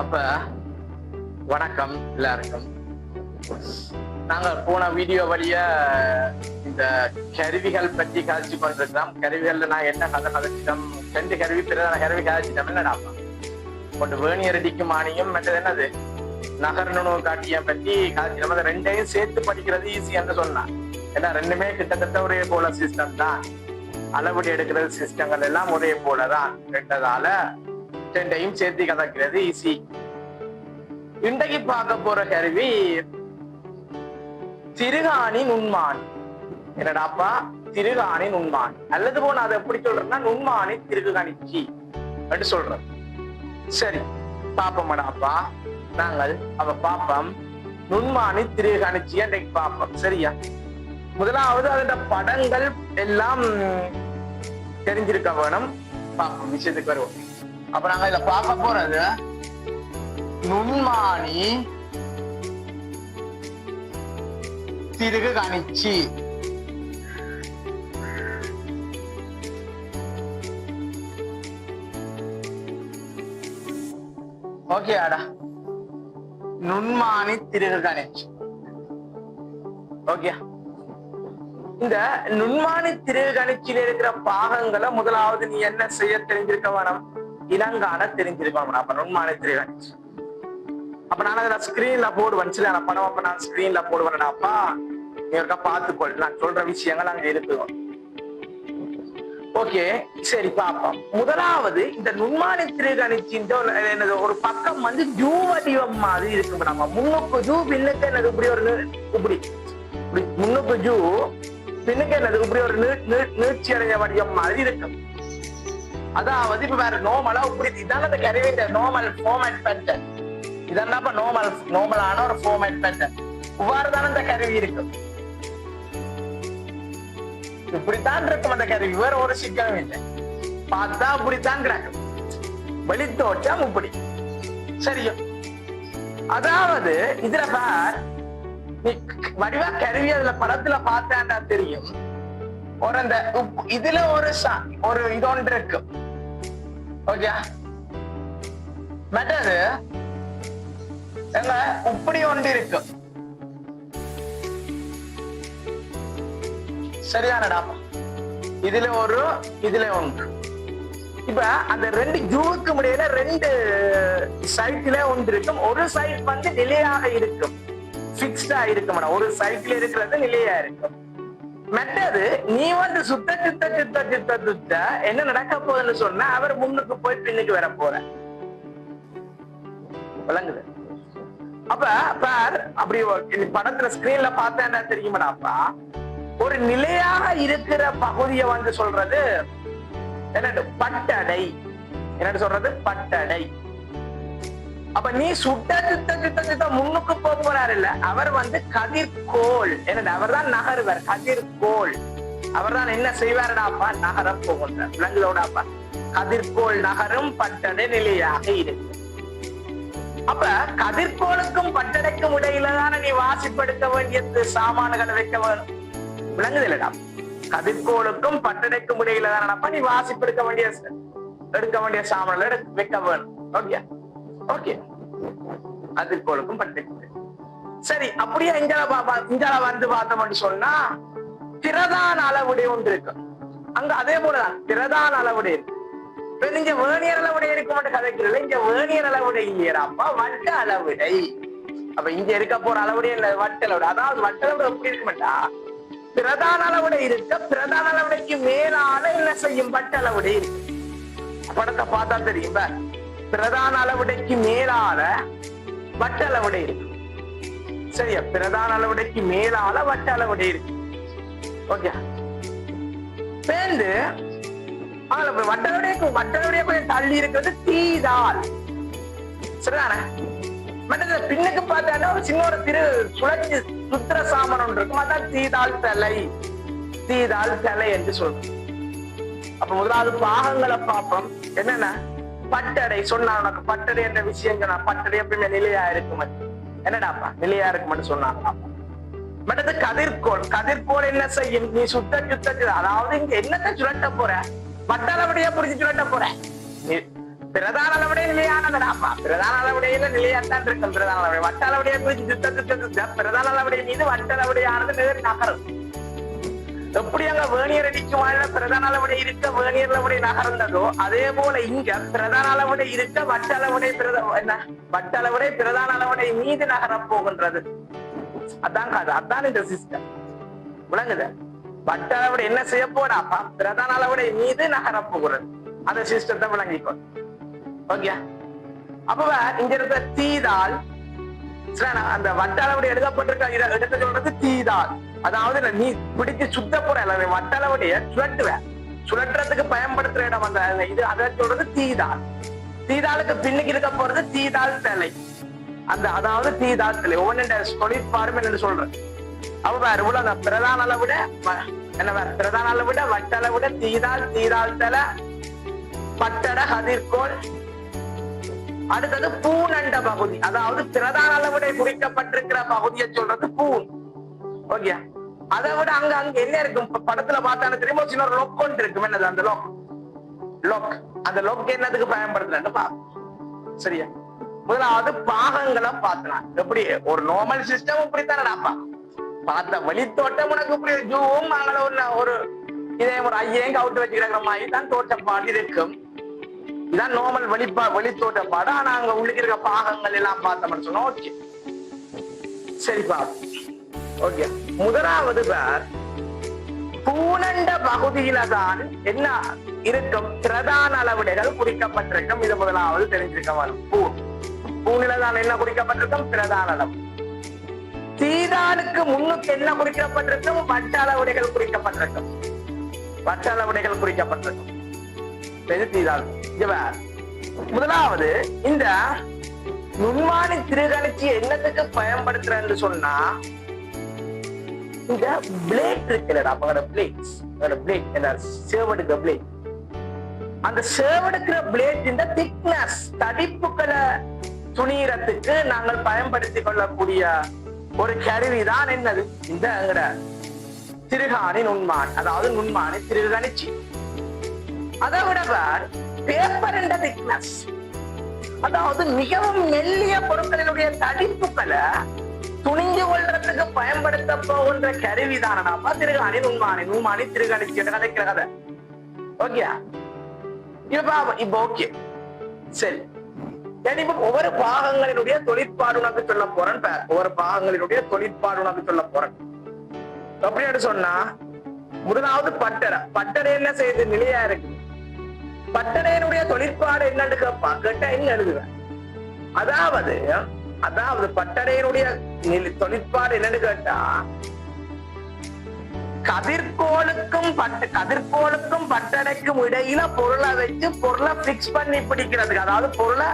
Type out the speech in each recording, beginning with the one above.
அப்ப வணக்கம் எல்லாருக்கும். நாங்கள் போன வீடியோ வழியா இந்த கருவிகள் பற்றி கதைச்சு கொண்டிருக்கிறோம். கருவிகள்ல நான் என்ன கதைச்சிட்டோம், 2 கருவி பிரதான கருவி கதைச்சிட்டோம். என்னடா ஒன்று வேணியரடிக்கு மானியம், மற்றது என்னது நகர்ணு காட்டியம் பற்றி கதைச்சிட்டோம். அதை 2ஐயும் சேர்த்து படிக்கிறது ஈஸி என்று சொன்னான். ஏன்னா 2மே கிட்டத்தட்ட ஒரே போல சிஸ்டம் தான், அளவீடு எடுக்கிறது சிஸ்டங்கள் எல்லாம் ஒரே போலதான் ரெண்டதால 2ஐயும் சேர்த்து கதைக்கிறது ஈஸி. இன்றைக்கு பார்க்க போற கருவி திருகாணி நுண்மானி. என்னடாப்பா திருகாணி நுண்மானி, அல்லது போன அதை எப்படி சொல்றேன்னா நுண்மானி திருகு கணிச்சி என்று சொல்றோம். சரி பாப்போம்டாப்பா, நாங்கள் அவ பாப்போம் நுண்மானி திருகு கணிச்சி இன்றைக்கு பாப்போம். சரியா? முதலாவது அதோட படங்கள் எல்லாம் தெரிஞ்சிருக்க வேணும். பாப்போம், விஷயத்துக்கு வருவோம். அப்ப நாங்க இத பார்க்க போறது நுண்மானி திருகு கணிச்சி. ஓகே ஆடா, நுண்மானி திருகு கணிச்சி. ஓகே, இந்த நுண்மானி திருகு கணிச்சியில இருக்கிற பாகங்களை முதலாவது நீ என்ன செய்ய தெரிஞ்சிருக்க வேணும், இனங்கான தெரிஞ்சிருக்கணும். அப்ப நுண்மானி திருகு கணிச்சி. அப்ப நான் அதுல ஸ்கிரீன்ல போடுவேன், சில படம் அப்ப நான் ஸ்கிரீன்ல போடுவேன்டாப்பா, நீ ஒருக்கா பார்த்துக்கொள். நான் சொல்ற விஷயங்கள் அங்க இருக்குவோம். ஓகே சரி பாப்போம். முதலாவது இந்த நுண்மானி திருகு கணிச்சின்ற ஒரு பக்கம் வந்து ஜூ வடிவம் மாதிரி இருக்கும். நம்ம முன்னுக்கு ஜூ பின்னுக்கு என்னது இப்படி ஒரு இப்படி முன்னுக்கு ஜூ பின்னுக்கு என்னது இப்படி ஒரு நீட்சி அடைஞ்ச வடிவம் மாதிரி இருக்கும். அதாவது இப்ப வேற நோமலா இப்படி இதான அந்த கருவின் நோமல் ஃபார்மேட் பேட்டர்ன். இதெல்லாம் நோமலான ஒரு ஃபார்மேட் பேட்டர்ன். இவ்வாறுதான் அந்த கருவி இருக்கும். இப்படித்தான் இருக்கும் அந்த கருவி, வேற ஒரு சிக்கலும் இல்லை. பார்த்தா இப்படித்தான் கிடக்கும், வெளித்தோட்டம் இப்படி. சரியோ? அதாவது இதுல பார், நீ வடிவா கருவி அதுல படத்துல பார்த்தா தெரியும். ஒரு அந்த இதுல ஒரு இதொன்று இருக்கு. ஓகே, மற்றது இப்படி ஒன்று இருக்கு. சரியானடா? இதுல ஒரு இதுல ஒன்று. இப்ப அந்த 2 ஜூவுக்கு முடியல 2 சைட்ல ஒன்று இருக்கும். ஒரு சைட் வந்து நிலையாக இருக்கும், பிக்ஸ்டா இருக்கும். ஒரு சைட்ல இருக்கிறது நிலையா இருக்கும். மற்றது நீ வந்து சுத்த சுத்த சுத்த சுத்த சுத்த என்ன நடக்க போகுதுன்னு சொன்னா அவர் முன்னுக்கு போய் பின்னுக்கு வர போற. விளங்குது? அப்ப பார், அப்படி படத்துல ஸ்கிரீன்ல பார்த்தா தெரியுமாடாப்பா, ஒரு நிலையாக இருக்கிற பகுதியை வந்து சொல்றது என்னது, பட்டடை. என்னன்னு சொல்றது, பட்டடை. அப்ப நீ சுட்ட சுத்த சுத்த சுத்த முன்னுக்கு போறாரு இல்ல, அவர் வந்து கதிர்கோள். என்னது, அவர் தான் நகருவர், கதிர்கோள். அவர் தான் என்ன செய்வாருடாப்பா, நகர போகின்றார். விலங்குதோடாப்பா, கதிர்கோள் நகரும் பட்டடை நிலையாக இருக்கு. அப்ப கதிர்கோளுக்கும் பட்டடைக்கும் இடையில தானே நீ வாசிப்படுத்த வேண்டிய சாமான்களை வைக்க வேணும். விளங்குது இல்லடா? கதிர்கோளுக்கும் பட்டடைக்கும் இடையில தானப்பா நீ வாசிப்படுத்த எடுக்க வேண்டிய சாமான்களை வைக்க வேணும். ஓகே ஓகே, கதிர்கோளுக்கும் பட்டடைக்கும். சரி, அப்படியே இங்கால வந்து பார்த்தோம்னு சொன்னா பிரதான அளவுடைய ஒன்று இருக்கு. அங்க அதே போலதான் பிரதான அளவுடைய இருக்கு. நீங்க வேணியர் அளவுடை இருக்க மட்டும் கதைக்கிறீங்க, இங்க வேணியர் அளவுடை இல்லையடாப்பா, வட்ட அளவுடை. அப்ப இங்க இருக்க போற அளவுடைய வட்ட அளவுடை. அதாவது வட்ட அளவுடை எப்படி இருக்க மாட்டா, பிரதான அளவுடை இருக்க, பிரதான அளவுடைக்கு மேலான என்ன செய்யும், வட்ட அளவுடை இருக்கு. படத்தை பார்த்தா தெரியும், பிரதான அளவுடைக்கு மேலான வட்ட அளவுடை இருக்கு. சரியா? பிரதான அளவுடைக்கு மேலான வட்ட அளவுடை இருக்கு. ஓகே, சேர்ந்து வட்டலுடைய கொஞ்சம் தள்ளி இருக்கிறது தீதால். சரிதானே? மற்ற பின்னுக்கு பார்த்தா ஒரு சின்ன ஒரு சுழற்சி சுத்திர சாமன் ஒன்று இருக்கும். அதான் தீதால் தலை, தீதால் தலை என்று சொல்றோம். அப்ப முதலாவது பாகங்களை பார்ப்போம். என்னென்ன பட்டடை சொன்னா, உனக்கு பட்டடை என்ற விஷயம் சொன்னா, பட்டடை எப்பயுமே நிலையா இருக்கும். என்னடாப்பா நிலையா இருக்கும்னு சொன்னாங்க. மற்றது கதிர்கோள். கதிர்கோள் என்ன செய்யும், நீ சுத்த சுத்த, அதாவது இங்க என்னத்தை சுழட்ட போற, வட்ட அளவுடைய புரிஞ்சு சுழட்ட போற. பிரதான அளவுடைய நிலையானதுடாப்பா. பிரதான அளவுடையில நிலையாத்தான் இருக்கும். பிரதான அளவுடைய வட்ட அளவுடைய குறித்து பிரதான அளவுடைய மீது வட்ட அளவுடையானது நேர் நகரும். எப்படி அங்க வேணியர் அடிக்குமான பிரதான அளவுடைய இருக்க வேணியர் அளவுடைய நகர்ந்ததோ அதே போல இங்க பிரதான அளவுடைய இருக்க வட்ட அளவுடைய என்ன வட்ட அளவுடைய பிரதான அளவுடைய மீது நகரப் போகின்றது. அதான் கதை, அதான் இந்த சிஸ்டம். விளங்குது? வட்ட அளவுடைய என்ன செய்ய போறாப்பா? பிரதான அளவுடைய மீது நகரப் போகிறது. அந்த சிஸ்டத்தை விளங்கிக்கோ. ஓகே, அப்ப இங்க இருக்க தீதால் அந்த வட்ட அளவுடைய எழுதப்பட்டிருக்க இடத்தை சொல்றது தீதால். அதாவது நீ பிடிச்சு சுத்த போற வட்ட அளவுடைய சுழற்றுறதுக்கு பயன்படுத்துற இடம் அந்த இது அதை சொல்றது தீதால். தீதாளுக்கு பின்னுக்கு இருக்க போறது தீதால் தலை. அந்த அதாவது தீதால் தலை ஒவ்வொரு தொழிற்பாடும் என்று சொல்றேன். அப்ப வேற இவ்வளவு அந்த பிரதான அளவுட என்ன வேற பிரதான அளவுட வட்ட அளவுட தீதால் தீதால் தலை பட்டட கதிர்கோள். அடுத்தது பூனண்ட பகுதி, அதாவது பிரதான அளவுடைய குறிக்கப்பட்டிருக்கிற பகுதியை சொல்றது பூன். ஓகே, அதை விட அங்க என்ன இருக்கும் படத்துல பார்த்தானு தெரியுமா? சின்ன ஒரு லொக் ஒன்று இருக்கும். என்னது அந்த லொக்? அந்த லொக் என்னதுக்கு பயன்படுத்தலன்னு பாப்போம். சரியா? முதலாவது பாகங்களை பார்த்தலாம். எப்படி ஒரு நார்மல் சிஸ்டம் இப்படித்தானடாப்பா பார்த்த வழித்தோட்டம் உனக்கு இப்படி ஜூவும் அங்கே ஒரு இதே ஒரு ஐயங்க அவுட்டு வச்சுக்கிற மாதிரி தான் தோட்டப்பாடு இருக்கும். இதான் நார்மல் வழித்தோட்டப்பாடு. ஆனா அங்க உள்ளுக்கு இருக்க பாகங்கள் எல்லாம் பார்த்தோம்னு சொன்னா ஓகே. சரிப்பா, ஓகே. முதலாவது பேர் பூனண்ட பகுதியில தான் என்ன இருக்கும்? பிரதான அளவுடைகள் குறிக்கப்பட்டிருக்கும். இது முதலாவது தெரிஞ்சிருக்க வரும். பூனில தான் என்ன குறிக்கப்பட்டிருக்கும்? பிரதான அளவு. தீதானுக்கு முன்னுக்கு என்ன குறிக்கப்பட்டிருக்கும்? வட்ட அளவுடைகள் குறிக்கப்பட்டிருக்கும். வட்ட அளவுடைகள் குறிக்கப்பட்டிருக்கும். தீதால். முதலாவது இந்த நுண்மானி திருகணிச்சி என்னத்துக்கு பயன்படுத்துறேன்னு சொன்னா இந்த பிளேட் இருக்குல்லடா, சேவடுக்கிற பிளேட். அந்த சேவடுக்கிற பிளேட் இந்த திக்னஸ் தடிப்புகளை துணியறதுக்கு நாங்கள் பயன்படுத்திக் கொள்ளக்கூடிய ஒரு கருவிதான் என்னது? இந்த திருகாணி நுண்மான், அதாவது நுண்மானி திருகணிச்சி. அதை விட பேப்பர் என்ற திக்னஸ், அதாவது மிகவும் மெல்லிய பொருட்களினுடைய தடிப்புகளை துணிஞ்சு கொள்றதுக்கு பயன்படுத்த போகின்ற கருவிதானப்பா திருகாணி நுண்மானி. நுண்மானி திருகணிச்சி கதைக்கிற கதை. ஓகே, இப்ப ஓகே. சரி, இப்ப ஒவ்வொரு பாகங்களினுடைய தொழிற்பாடு உனக்கு சொல்ல போறேன். ஒவ்வொரு பாகங்களினுடைய தொழிற்பாடு உனக்கு சொல்ல போறேன். அப்படின்னு சொன்னா முதலாவது பட்டடை என்ன செய்யுது? நிலையா இருக்கு. பட்டடையினுடைய தொழிற்பாடு என்னன்னு கேட்டா என்ன எழுதுவேன்? அதாவது பட்டடையினுடைய தொழிற்பாடு என்னன்னு கேட்டா கதிர்கோளுக்கும் பட்டடைக்கும் இடையில பொருளை வச்சு பொருளை பிக்ஸ் பண்ணி பிடிக்கிறதுக்கு, அதாவது பொருளை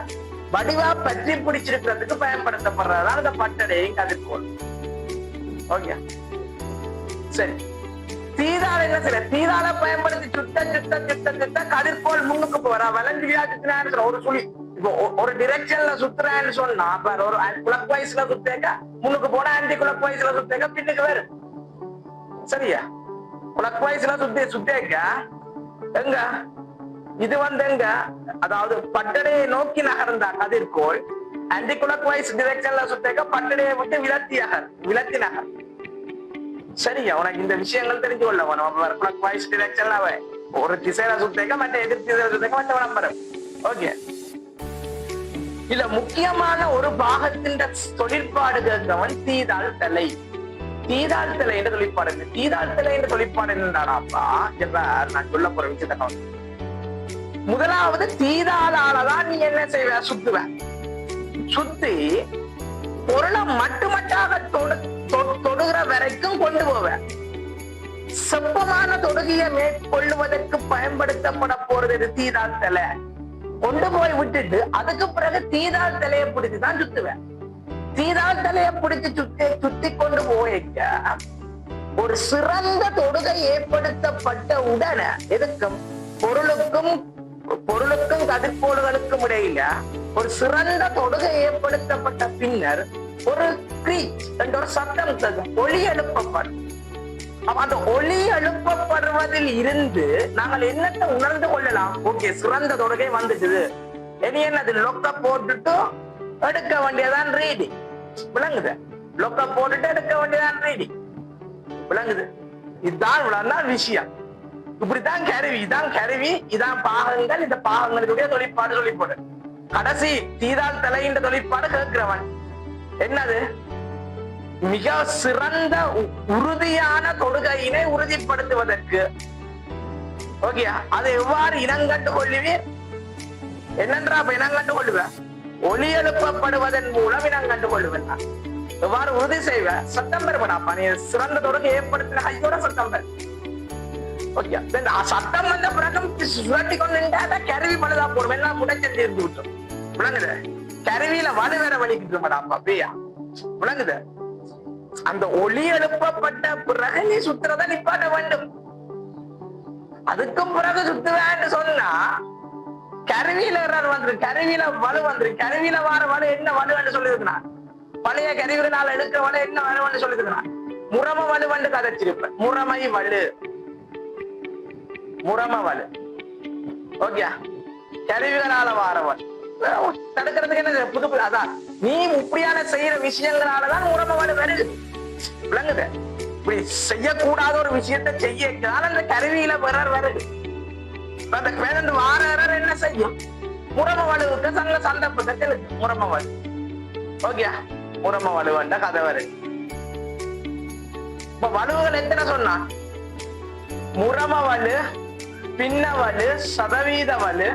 வடிவா பற்றி பிடிச்சிருக்கிறதுக்கு பயன்படுத்தப்படுறதுதான் இந்த பட்டடையும் கதிர்கோள். ஓகே, சரி. தீதால என்ன செய்ய? தீதால பயன்படுத்தி சுத்த கதிர்கோள் முன்னுக்கு போற வளைஞ்சு வியாதிச்சுனா ஒரு சுழி. இப்போ ஒரு டிரெக்ஷன்ல சுத்துறேன்னு சொன்னா ஒரு குளக் வைஸ்ல சுத்தேக்க முன்னுக்கு போனா ஆன்டி குளக் வைஸ்ல சுத்தேக்க பின்னுக்கு வரும். சரியா? குளக் வைஸ்ல சுத்தேக்க எங்க இது எங்க, அதாவது பட்டடையை நோக்கி நகர்ந்தா கதிர்கோள் ஆன்டி குளக் வைஸ் டிரெக்ஷன்ல சுத்தேக்க பட்டடையை விட்டு விலத்தி நகர். சரியா? உனக்கு இந்த விஷயங்கள் தெரிஞ்சு கொள்ள ஒரு திசையில சுத்தேக்க மற்ற எதிர் திசையில சுத்தேக்க மற்ற விளம்பரம். ஓகே, இல்ல முக்கியமான ஒரு பாகத்தின் தொழிற்பாடு கேட்கவன் தீதால் தலை. தீதால் தலை என்ற தொழிற்பாடு. தீதால் தலை என்ற தொழிற்பாடு என்னடாப்பா நான் சொல்ல போற விஷயத்த முதலாவது தீதாலாலதான் நீ என்ன செய்வ? சுத்துவ. சுத்தி பொருளை மட்டுமட்டாக தொடுகிற வரைக்கும் கொண்டு போவேன். செப்பமான தொடுகையை மேற்கொள்ளுவதற்கு பயன்படுத்தப்பட போறது தீதால் தலை. கொண்டு போய் விட்டுட்டு அதுக்கு பிறகு தீதால் தலையை பிடிச்சுதான் சுத்துவேன். தீதால் தலையை பிடிச்சு சுத்தி கொண்டு போயிருக்க ஒரு சிறந்த தொடுகை ஏற்படுத்தப்பட்ட உடனே எதுக்கும் பொருளுக்கும் கதிர்கோள்களுக்கும் இடையில ஒரு சிறந்த தொடுகை ஏற்படுத்தப்பட்ட பின்னர் ஒரு கிரீச் என்ற ஒரு சத்தம் ஒளி எழுப்பப்படும். அந்த ஒளி எழுப்பப்படுவதில் இருந்து நாங்கள் என்னத்தை உணர்ந்து கொள்ளலாம்? ஓகே, சிறந்த தொடுகை வந்துச்சு, இனி என்னது லொக்க போட்டுட்டு எடுக்க வேண்டியதான் ரீடிங். விளங்குது? லொக்க போட்டுட்டு எடுக்க வேண்டியதான் ரீடிங். விளங்குது? இதுதான் இவ்வளவுதான் விஷயம். இப்படித்தான் கருவி, இதான் கருவி, இதான் பாகங்கள். இந்த பாகங்களுடைய தொழிற்பாடு தொழிற்பாடு கடைசி தீதால் தலையின்ற தொழிற்பாடு கேட்கிறவன் என்னது? மிக சிறந்த உறுதியான தொடுகையினை உறுதிப்படுத்துவதற்கு. ஓகே, அதை எவ்வாறு இனங்கண்டு கொள்ளுவீர்? என்னன்றா இனங்கண்டு கொள்ளுவேன்? ஒலி எழுப்பப்படுவதன் மூலம் இனங்கண்டு கொள்ளுவேன். எவ்வாறு உறுதி செய்வ? சத்தம் பெறுவனாப்பா. நீ சிறந்த தொடுகை ஏற்படுத்தின கையோட சத்தம் பெறு. ஓகே, சத்தம் வந்த பிறகு சுழட்டி கொண்டு கருவி பழுதா போடுவேன். எல்லாம் முடைச்சென்று இருந்து விட்டோம். விளங்குது? கருவியில வலு வேற வலிக்கிட்டு மாடாப்பா பேயா. விளங்குது? அந்த ஒலி எழுப்பப்பட்ட பிறகு நீ சுத்துறத நிப்பாட்ட வேண்டும். அதுக்கும் பிறகு சுத்துவேன்னு சொன்னா கருவியில வந்துரு, கருவியில வலு வந்துரு. கருவியில வார வலு என்ன வலுன்னு சொல்லிருக்கிறான். பழைய கருவிகளால் எடுக்கிற வலு என்ன வலுன்னு சொல்லிருக்கிறான். முரம வலுவண்டு கதைச்சிருப்பேன். முறைமை வலு, முரம வலு. ஓகே, கருவிகளால வாரவன் தடுக்கிறதுக்கு என்ன புது புது அதான் நீ இப்படியான செய்யற விஷயங்களாலதான் முரம வலு வருது. விளங்குது? இப்படி செய்யக்கூடாத ஒரு விஷயத்தை செய்யறதால அந்த கருவியில பிறர் வருது. அந்த பிறந்து வார என்ன செய்யும்? முரம வலுவுக்கு சங்க சந்தர்ப்பத்தை முரம வலு. ஓகே, முரம வலுவண்ட கதை வருது. இப்ப வலுவுகள் எத்தனை சொன்னா? முரம வலு, பின்ன வலு, சதவீத வலு,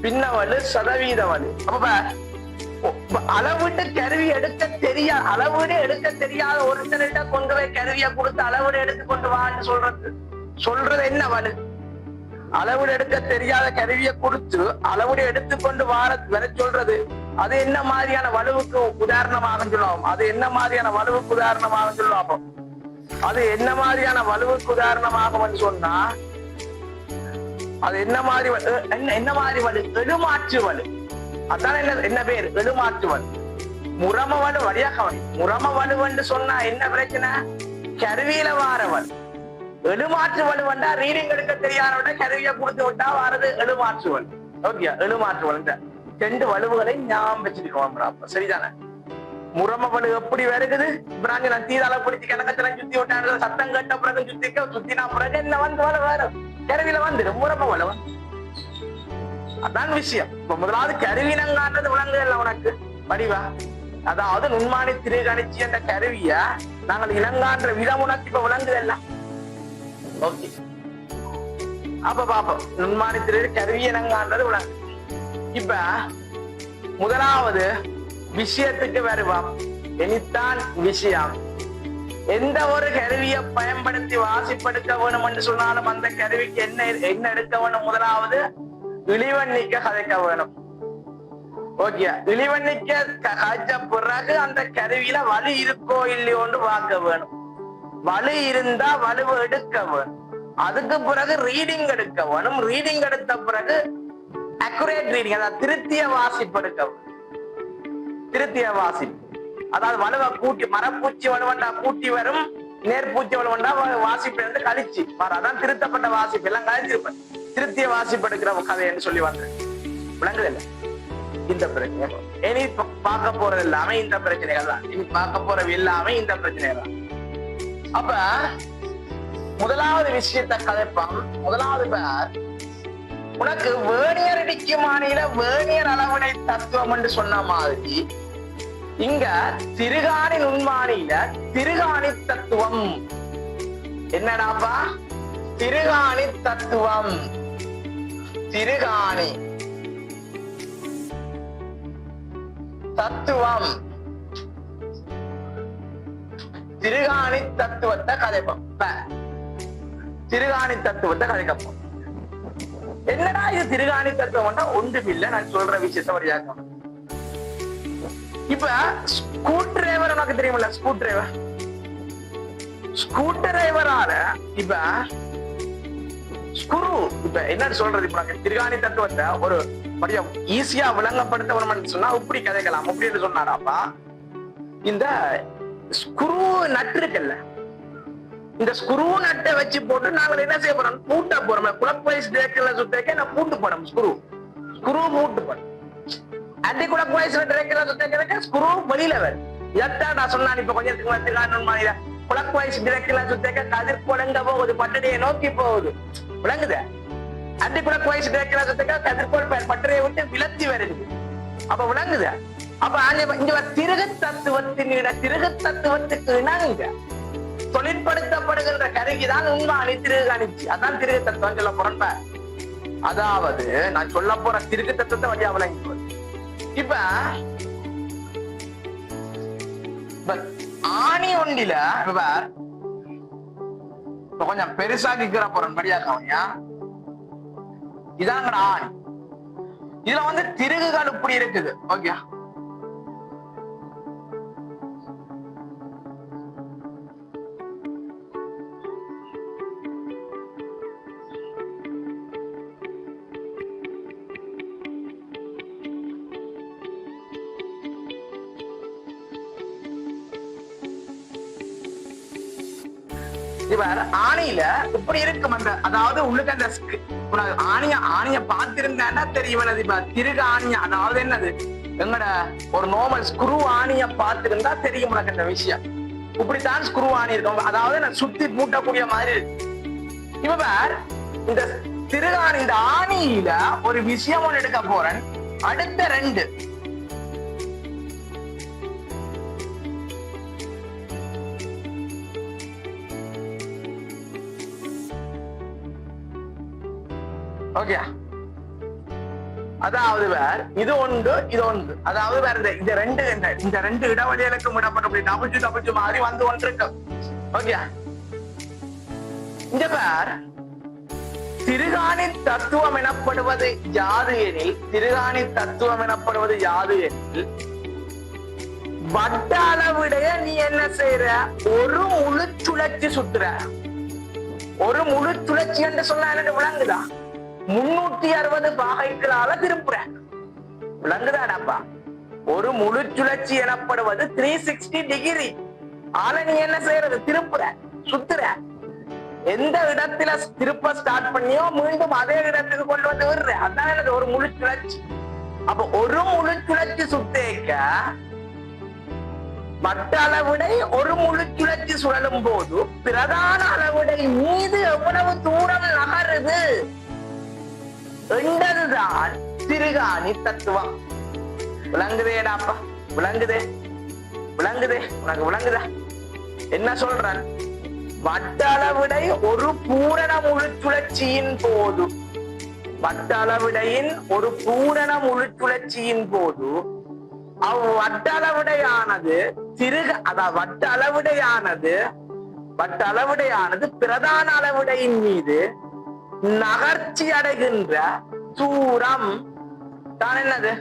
பின்ன வலு, சதவீத வலு. அப்ப அளவிட்டு கருவி எடுக்க தெரியாது, அளவீடு எடுக்க தெரியாத ஒருத்தர்கிட்ட கொண்டு போய் கருவியை கொடுத்து அளவீடு எடுத்து கொண்டு வான்னு சொல்றது என்ன வலு? அளவீடு எடுக்க தெரியாத கருவியை கொடுத்து அளவீடு எடுத்துக்கொண்டு வர சொல்றது அது என்ன மாதிரியான வலுவுக்கு உதாரணமாக சொல்லுவோம்? அது என்ன மாதிரியான வலுவுக்கு உதாரணமாக சொல்லுவோம்? அது என்ன மாதிரியான வலுவுக்கு உதாரணமாக சொன்னா அது என்ன மாதிரி என்ன மாதிரி வலு? எழுமாற்று வலு. அதான் என்ன பேரு? எழுமாற்று வலு. முரம வலு வழியாக முரம வலுவன்னு சொன்னா என்ன பிரச்சனை? கருவியில வாரவன். எழுமாற்று வலுவண்டா ரீடிங் எடுக்க தெரியாத கருவியை கொடுத்து விட்டா வாரது எழுமாற்று வலு. ஓகே, எழுமாற்று வலு. ரெண்டு வலுவுகளை ஞாபகம் வச்சிருக்கோம். சரிதானே? முரம வலு எப்படி வருகுது? பிராஞ்சி நான் தீதால பிடிச்சி கிணக்கத்துல சுத்தி விட்டாங்க. சத்தம் கட்ட பிறகு சுத்தினா பிறகு என்ன வந்து வலு வேற கருவியில வந்துடு முரம வலு. அதான் விஷயம். இப்ப முதலாவது கருவினங்கான்றது விளங்கு இல்ல உனக்கு வடிவா. அதாவது நுண்மானி திருகணிச்சி என்ற கருவிய நாங்கள் இனங்கான்ற விதம் உனக்கு இப்ப விளங்குது எல்லாம். ஓகே, அப்ப பாப்போம் நுண்மானி திரு கருவி இனங்கான்றது விளங்கு. இப்ப முதலாவது விஷயத்துக்கு வருவோம். இனித்தான் விஷயம். எந்த ஒரு கருவியை பயன்படுத்தி வாசிப்படுத்த வேணும் என்று சொன்னாலும் அந்த கருவிக்கு என்ன எடுக்க வேணும்? முதலாவது இழிவன்னிக்க கதைக்க வேணும். ஓகே, இழிவன்னிக்க கதைச்ச பிறகு அந்த கருவியில வலு இருக்கோ இல்லையோன்னு பார்க்க வேணும். வலு இருந்தா வலுவை எடுக்க வேணும். அதுக்கு பிறகு ரீடிங் எடுக்க வேணும். ரீடிங் எடுத்த பிறகு அக்குரேட் ரீடிங், அதாவது திருத்திய வாசிப்பு எடுக்க வேணும். திருத்திய வாசிப்பு அதாவது வலுவை கூட்டி, மரப்பூச்சி வலுவண்டா கூட்டி வரும், நேர்பூச்சி வலுவண்டா வாசிப்பு இருந்து கழிச்சு வர, அதான் திருத்தப்பட்ட வாசிப்பு எல்லாம் கழிச்சிருப்பேன். திருத்திய வாசிப்பு எடுக்கிற கதைன்னு சொல்லி வந்தேன். விளங்குது இல்ல? இந்த பிரச்சனை இனி பார்க்க போறது எல்லாமே இந்த பிரச்சனைகள் தான். இனி பார்க்க போறது எல்லாமே இந்த பிரச்சனைகள் தான். அப்ப முதலாவது விஷயத்தை கதைப்பான். முதலாவது பேர் உனக்கு வேணியர் இடிக்குமானியில வேணியர் அளவினை தத்துவம் என்று சொன்ன மாதிரி இங்க திருகாணி நுண்மானியில திருகாணி தத்துவம். என்னடாப்பா? திருகாணி தத்துவம். திருகாணி தத்துவம், திருகாணி தத்துவத்தை கதைப்போம். திருகாணி தத்துவத்தை கதைக்கப்போம். என்னடா இது திருகாணி தத்துவம்னா? ஒன்றுமில்லை, நான் சொல்ற விஷயத்த வழியாக்கணும். இப்ப ஸ்க்ரூ டிரைவர் உனக்கு தெரியுமில்ல? ஸ்க்ரூ டிரைவர், ஸ்க்ரூ டிரைவரால இப்ப ஸ்க்ரூ இப்ப என்ன சொல்றது? இப்ப நாங்க திருகாணி தத்துவத்தை ஒரு படியும் ஈஸியா விளங்கப்படுத்த வேணும்னு சொன்னா இப்படி கதைக்கலாம். அப்படின்னு சொன்னாராப்பா, இந்த ஸ்க்ரூ நட்டு இருக்குல்ல, இந்த ஸ்க்ரூ நட்டை வச்சு போட்டு நாங்கள் என்ன செய்ய போறோம்? பூட்ட போறோம். குளக் வைஸ் டேக்கர்ல சுத்தக்க நான் பூட்டு போறோம். ஸ்க்ரூ ஸ்க்ரூ மூட்டு ஆன்டி கிளாக்வைஸ்ல டிரெக்டா சுத்த ஸ்க்ரூ வெளியில வரும். இதான் நான் சொன்னான் இப்ப கொஞ்சம் கிளாக்வைஸ் டிரெக்டா சுத்த கதிர் குழங்க போகுது, பட்டடையை நோக்கி போகுது. விளங்குது? ஆன்டி கிளாக்வைஸ் டிரெக்டா சுத்த கதிர்கோள் பட்டறையை விட்டு விலத்தி வருது. அப்ப விளங்குது? அப்ப இங்க திருகு தத்துவத்துக்கு இணங்க தொழிற்படுத்தப்படுகின்ற கருவிதான் உண்மை திருகு காணிச்சு. அதான் திருகு தத்துவம் சொல்ல போறேன். அதாவது நான் சொல்ல போற திருகு தத்துவத்தை வழியா விளங்கி இப்ப ஆணி ஒண்டில கொஞ்சம் பெருசாக்கிக்கிற போறேன் படியாக்கவனியா. இதாங்கட ஆணி. இதுல திருகுகள் இப்படி இருக்குது. ஓகே, ஆணியில இப்படி இருக்கும். அந்த அதாவது உள்ளுக்கு அந்த ஆணிய பார்த்திருந்தா தெரியும். திருகு ஆணிய அதாவது என்னது எங்கட ஒரு நார்மல் ஸ்க்ரூ ஆணிய பார்த்திருந்தா தெரியும் உனக்கு இந்த விஷயம். இப்படித்தான் ஸ்க்ரூ ஆணி இருக்கும். அதாவது நான் சுத்தி பூட்டக்கூடிய மாதிரி இருக்கு. இப்ப இந்த திருகாணி இந்த ஆணியில ஒரு விஷயம் ஒன்று எடுக்க போறேன். அடுத்த ரெண்டு ஓகே, அதாவது வேற இது ஒன்று இது ஒன்று. அதாவது வேற இந்த ரெண்டு இடைவெளிகளுக்கு விடப்பட்ட டபுள் மாதிரி ஒன்று இருக்கு. ஓகே, இந்த பேர் திருகாணி தத்துவம் எனப்படுவது யாது எனில் வட்ட அளவுடைய நீ என்ன செய்யற? ஒரு முழு சுழற்சி சுத்துற. ஒரு முழு சுழற்சி என்று சொன்னா என்ன விளங்குதா? 360 பாகைகளால திருப்புற. விளங்குதாடாப்பா? ஒரு முழு சுழற்சி எனப்படுவது 360 டிகிரி. ஆல நீ என்ன செய்யறது? திருப்புற, சுத்துற. எந்த இடத்துல திருப்ப ஸ்டார்ட் பண்ணியோ மீண்டும் அதே இடத்துக்கு கொண்டு வந்து விடுற. அதான் என்னது ஒரு முழு சுழற்சி. அப்ப ஒரு முழு சுழற்சி சுத்தேக்க வட்ட அளவுடை ஒரு முழு சுழற்சி சுழலும் போது பிரதான அளவுடை மீது எவ்வளவு தூரம் நகருது என்றதுதான் திருகாணி தத்துவம். விளங்குதேடாப்பா? விளங்குதே உனக்கு விளங்குதா என்ன சொல்றான்? வட்ட அளவுடை ஒரு பூரண முழு சுழற்சியின் போது வட்ட அளவுடையின் ஒரு பூரண முழு சுழற்சியின் போது வட்ட அளவுடையானது வட்ட அளவுடையானது பிரதான அளவுடையின் மீது நகர்ச்சி அடைகின்ற தூரம் தான் என்னது?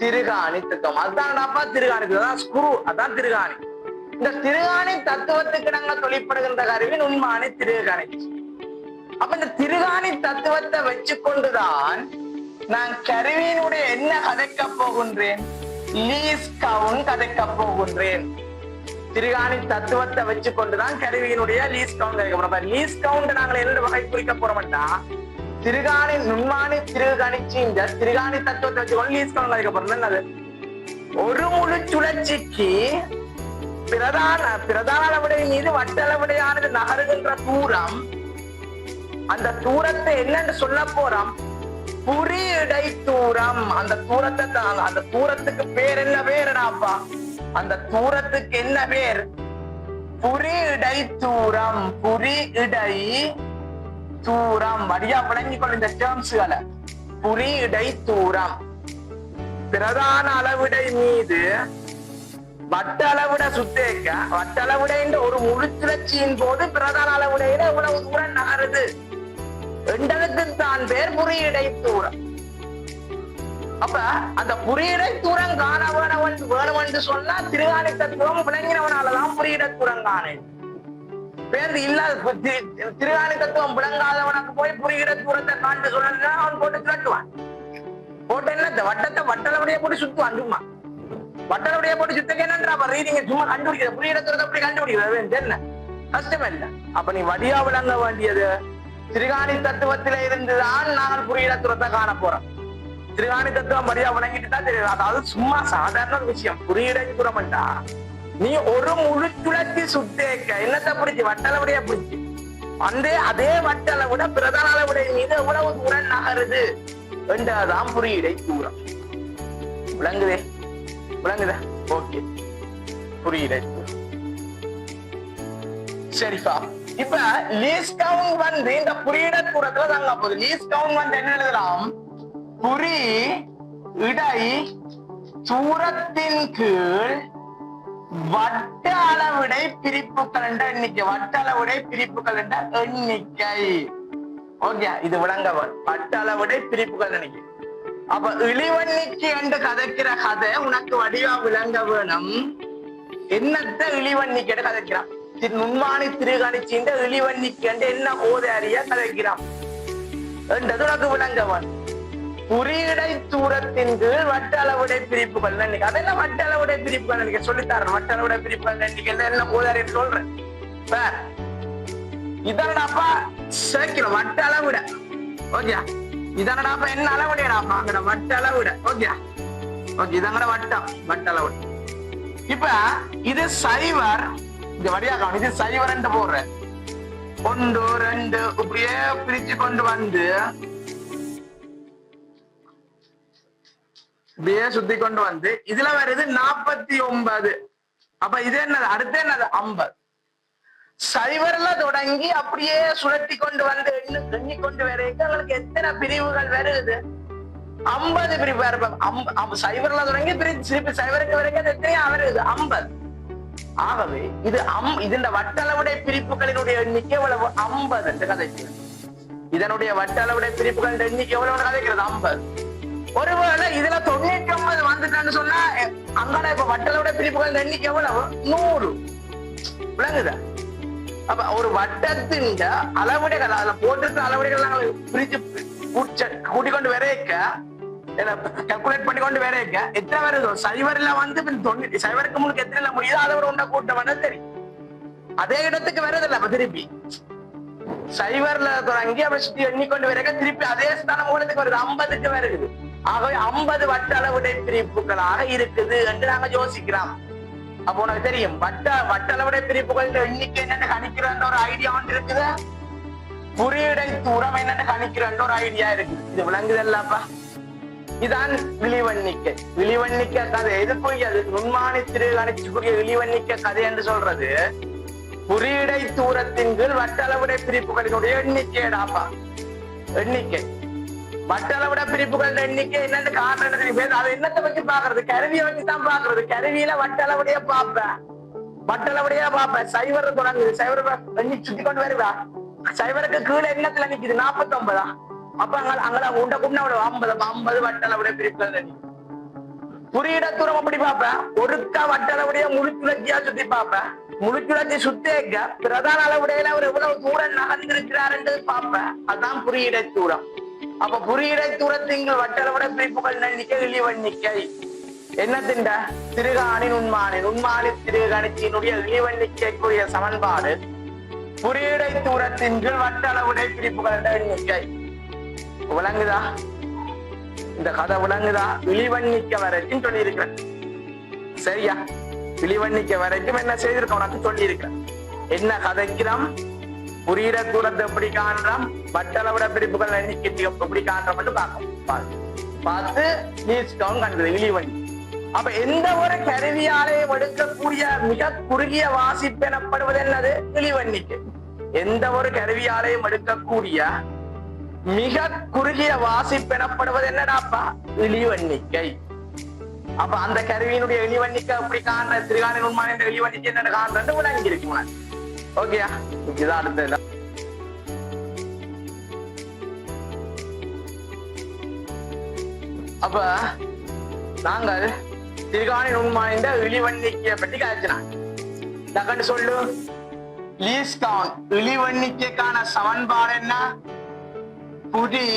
திருகாணி தத்துவம். அதுதான் திருகாணி தத்துவம். ஸ்க்ரூ அதான் திருகாணி. இந்த திருகாணி தத்துவத்துக்கு நாங்கள் தொழிற்படுகின்ற கருவின் உண்மையான திருகாணி. அப்ப இந்த திருகாணி தத்துவத்தை வச்சு கொண்டுதான் நான் கருவியினுடைய என்ன கதைக்க போகின்றேன்? லீஸ் கவுண்ட் கதைக்க போகின்றேன். திருகாணி தத்துவத்தை வச்சு கொண்டுதான் கருவியினுடைய லீஸ் கவுண்ட் கதைக்க போறோம். லீஸ் கவுண்ட் நாங்கள் என்ன வகை குறிக்க போறோம்னா திருகாணி நுண்மானி திருகாணிச்சு இந்த திருகாணி தத்துவத்தை வச்சுக்கொண்டு லீஸ் கவுண்ட் கதைக்க போறோம். என்னது? ஒரு முழு சுழற்சிக்கு பிரதான அளவுடைய மீது வட்ட அளவுடையானது நகருகின்ற தூரம். அந்த தூரத்தை என்னன்னு சொல்ல போறோம்? புரியடை தூரம். அந்த தூரத்துக்கு பேர் என்ன பேருடாப்பா? அந்த தூரத்துக்கு என்ன பேர்? புரியடை தூரம். புரியடை தூரம் வடியா விளங்கிக்கொள்ள இந்த டேர்ம்ஸ்களை. புரியடை தூரம் பிரதான அளவிடை மீது வட்ட அளவிட சுத்தேக்க வட்ட அளவிடை ஒரு முழு சுழற்சியின் போது பிரதான அளவிடையில எவ்வளவு தூரம் நகருது என்றதுக்கு தான் பேர் புரியடை தூரம். அப்ப அந்த புரியடை தூரம் காண வேணும் என்று சொன்னா திருகாணி தத்துவம் விளங்கினவனாலதான் புரியடை தூரம் காண. பேர் இல்லாத திருகாணி தத்துவம் விளங்காதவனுக்கு போய் புரியடை தூரத்தை காண்டு சொன்னா அவன் போட்டு சுழட்டுவான். போட்டு என்ன வட்டளவுடைய போட்டு சுத்துவான். சும்மா வட்டளவுடைய போட்டு சுத்தக்க என்னன்றா ரீதிங்க சும்மா கண்டுபிடிக்கிறது. புரியடை தூரத்தை அப்படி கண்டுபிடிக்கிறது என்ன கஷ்டம் இல்லை. அப்ப நீ வடியா விளங்க வேண்டியது திருகாணி தத்துவத்தில இருந்துதான் நாங்கள் புரியடை தூரத்தை காண போறோம். திருகாணி தத்துவம் படியா விளங்கிட்டு தான் தெரியும். அதாவது சும்மா சாதாரண விஷயம். குறியீடை தூரம்டா நீ ஒரு முழு சுழற்சி சுத்தேக்க என்னத்தை பிடிச்சி வட்டளவுடைய பிடிச்சி அதே வட்டளவுட பிரதான அளவுடைய மீது எவ்வளவு தூரம் நகருது என்றதான் குறியீடை தூரம். விளங்குதே? விளங்குதா? ஓகே, குறியீடை தூரம். சரிப்பா, இப்ப லீஸ்ட் கவுண்ட் வந்து இந்த குறியீட தூரத்துல தாங்க போகுது. லீஸ்ட் கவுண்ட் வந்து என்ன எழுதலாம்? குறி இடை தூரத்தின் கீழ் வட்ட அளவிடை பிரிப்புகள் என்ற எண்ணிக்கை. வட்ட அளவிடை பிரிப்புகள் என்ற எண்ணிக்கை. ஓகே, இது விளங்கவன். வட்ட அளவிடை பிரிப்புகள் எண்ணிக்கை. அப்ப இழிவெண்ணிக்கை என்று கதைக்கிற கதை உனக்கு வடிவா விளங்க வேணும். என்னத்த இழிவெண்ணிக்கை கதைக்கிறான்? நுண்மானி திருகணிச்சின்ற இழிவெண்ணிக்கை என்று என்ன ஓதாரியா கதைக்கிறான் என்றது உனக்கு விளங்கவன். குறியீடை தூரத்தின் கீழ் வட்ட அளவுடை பிரிப்புகள் எண்ணிக்கை. அதெல்லாம் வட்ட அளவுடை பிரிப்புகள் எண்ணிக்கை சொல்லித்தாரன். வட்ட அளவுடை பிரிப்புகள் எண்ணிக்கை என்ன ஓதாரிய சொல்றேன். இதனடாப்பா சேர்க்கிறோம் வட்ட அளவுட. ஓகே, இதனடாப்பா என்ன அளவுடையடாப்பா அங்கட வட்ட அளவுட. ஓகே ஓகே, இதங்கட வட்டம் வட்ட அளவுட. இப்ப இது சைவர், இந்த வழியாக இது சைவர் என்று போடுற 1 2 இப்படியே பிரிச்சு கொண்டு வந்து இப்படியே சுத்தி கொண்டு வந்து இதுல வருது 49. அப்ப இது என்னது? அடுத்து என்னது? 50. சைவர்ல தொடங்கி அப்படியே சுழட்டி கொண்டு வந்து எண்ணிக்கொண்டு வரைக்கும் உங்களுக்கு எத்தனை பிரிவுகள் வருது? 50 பிரிவு. சைவர்ல தொடங்கி திருப்பி சைவருக்கு வரைக்கும் எத்தனையா வருது? 50. ஆகவே இது இந்த வட்டளவுடைய பிரிப்புகளினுடைய எண்ணிக்கை எவ்வளவு? 50 என்று கதைக்கிறது. இதனுடைய வட்டளவுடைய பிரிப்புகளின் எண்ணிக்கை எவ்வளவு கதைக்கிறது? 50. ஒருவேளை இதுல 99 வந்துட்டான்னு சொன்னா அங்கட இப்ப வட்டளவுடைய பிரிப்புகளின் எண்ணிக்கை எவ்வளவு? 100. விளங்குதா? அப்ப ஒரு வட்டத்தின் அளவுடைய அதுல போட்டு அளவுடைகள் நாங்கள் பிரிச்சு கூட்டிக்கொண்டு வரைக்க கால்குலேட் பண்ணி கொண்டு வரைக்க எத்தனை வருதோ சைவர்ல வந்து 90 சைவருக்கு முன்னுக்கு எத்தனை முடியுதோ அதை ஒரு ஒன்றை கூட்ட வேண்டாம் தெரியும். அதே இடத்துக்கு வருதில்ல. அப்ப திருப்பி சைவர்ல தொடங்கி அப்படி சுத்தி எண்ணிக்கொண்டு வரைக்க திருப்பி அதே ஸ்தானம் மூலத்துக்கு வருது. 50க்கு வருது. ஆகவே 50 வட்ட அளவுடை பிரிப்புகளாக இருக்குது என்று நாங்க யோசிக்கிறோம். அப்போ உனக்கு தெரியும் வட்ட அளவுடை பிரிப்புகள் எண்ணிக்கை என்னன்னு கணிக்கிறன்ற ஒரு ஐடியா ஒன்று இருக்குது. குறியீடை தூரம் என்னன்னு கணிக்கிறன்ற ஒரு ஐடியா இருக்கு. இது விளங்குதல்லப்பா? இதான் விழிவெண்ணிக்கை. விழிவெண்ணிக்கை கதை எது புரியாது? நுண்மானி திருகணிச்சுக்குரிய விழிவெண்ணிக்கை கதை என்று சொல்றது குறியீடை தூரத்தின் கீழ் வட்ட அளவுடை பிரிப்புகளினுடைய எண்ணிக்கைடாப்பா. எண்ணிக்கை வட்டளவுட பிரிப்புகள் எண்ணிக்கை என்னன்னு காட்டுறது. அது என்னத்தை வச்சு பாக்குறது? கருவியை வச்சுதான் பாக்குறது. கருவியில வட்டளவுடைய பாப்பேன், வட்டளவுடைய பாப்பேன். சைவர் தொடங்குது. சைவர் எண்ணி சுத்தி கொண்டு வருவா. சைவருக்கு கீழே எண்ணத்துல நிக்குது 49. அப்ப அங்க உண்ட குண்டா 50 வட்டளவுடைய பிரிப்புகள் எண்ணி. குறியிட தூரம் அப்படி பாப்பேன். ஒருக்க வட்டளவுடைய முழுச்சுழற்சியா சுத்தி பாப்பேன். முழுச்சுழற்சி சுத்தேக்க பிரதான அளவுடையில அவர் எவ்வளவு தூரம் நகர்ந்திருக்கிறார் என்று பாப்பேன். அதுதான் குறியிட தூரம். அப்ப குறியீடை தூரத்தின் வட்டளவுட பிரிப்புகள் எண்ணிக்கை இழிவெண்ணிக்கை. என்னத்தின் திருகாணி நுண்மானி திருகணிச்சியினுடைய இழிவெண்ணிக்கைக்குரிய சமன்பாடு குறியீடை தூரத்தின் கீழ் வட்டளவுடை பிரிப்புகள் எண்ணிக்கை. விளங்குதா? இந்த கதை விளங்குதா? இழிவெண்ணிக்கை வரைக்கும் சொல்லி இருக்கிறேன். சரியா? இழிவெண்ணிக்கை வரைக்கும் என்ன செய்திருக்க உனக்கு சொல்லி இருக்கிறேன். என்ன கதைக்கிறோம்? குறியீட தூரத்தை எப்படி காண்றோம், வட்டளவுட பிரிப்புகள் எண்ணிக்கை எப்படி காண்றோம் பார்த்து லீஸ்ட் கவுண்ட் கண்டுது இழிவெண்ணி. அப்ப எந்த ஒரு கருவியாலையும் எடுக்கக்கூடிய மிக குறுகிய வாசிப்பு எனப்படுவது என்னது? இழிவெண்ணிக்கை. எந்த ஒரு கருவியாலையும் எடுக்கக்கூடிய மிக குறுகிய வாசிப்பு எனப்படுவது என்னடாப்பா? இழிவெண்ணிக்கை. அப்ப அந்த கருவியினுடைய இழிவெண்ணிக்கை எப்படி காண்ற? திருகாணி நுண்மானி இழிவெண்ணிக்கை என்ன காண்றது விளங்கி இருக்கு. ஓகேயா? இதுதான் அடுத்தது. அப்ப நாங்கள் திருகாணி நுண்மானி இழிவெண்ணிக்கையை பற்றி கழிச்சினாங்க. சொல்லு. லீஸ்ட் கவுண்ட் இழிவெண்ணிக்கைக்கான சமன்பாடு என்ன? குறி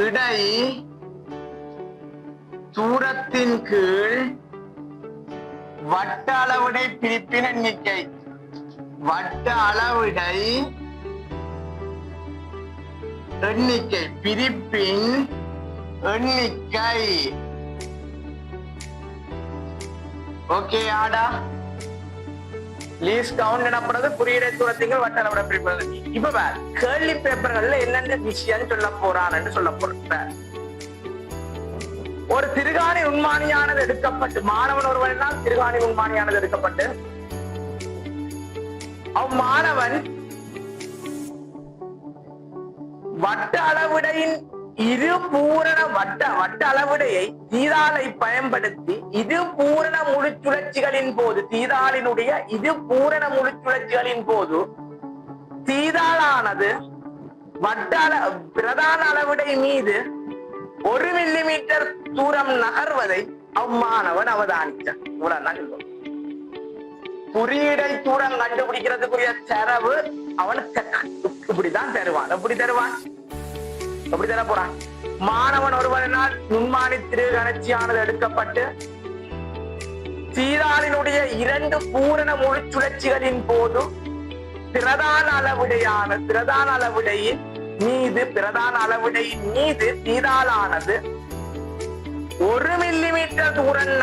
இடை தூரத்தின் கீழ் வட்ட அளவுடை பிரிப்பின் எண்ணிக்கை. வட்ட அளவுடை எண்ணிக்கை பிரிப்பின் எண்ணிக்கை. ஓகே ஆடா. லீஸ்ட் கவுண்ட் எனப்படுறது குறியீடை தூரத்திங்கள் வட்ட அளவிட பிரிப்புகள். இப்ப கேள்வி பேப்பர்கள்ல என்னென்ன விஷயம் சொல்ல போறான்னு சொல்ல போறேன். ஒரு திருகாணி உண்மானியானது எடுக்கப்பட்டு, மாணவன் ஒருவனால் திருகாணி உண்மானியானது எடுக்கப்பட்டு அம்மாணவன் வட்ட அளவிடையின் இரு பூரண வட்ட அளவிடையை தீதாளை பயன்படுத்தி இரு பூரண முழு சுழற்சிகளின் போது, தீதாளினுடைய இரு பூரண முழு சுழற்சிகளின் போது தீதாளானது பிரதான அளவிடை மீது 1 மில்லிமீட்டர் தூரம் நகர்வதை அம்மாணவன் அவதானித்தான். குறியீடை தூரம் கண்டுபிடிக்கிறதுக்குரிய தரவு அவன் இப்படிதான் தருவான். எப்படி தருவான்? எப்படி தர போறான்? மாணவன் ஒருவனால் நுண்மானி திருகணர்ச்சியானது எடுக்கப்பட்டு தீதாளினுடைய 2 பூரண முழு சுழற்சிகளின் போது பிரதான அளவிடையின் மீது தீதாளானது 1 மில்லிமீட்டர் தூரம்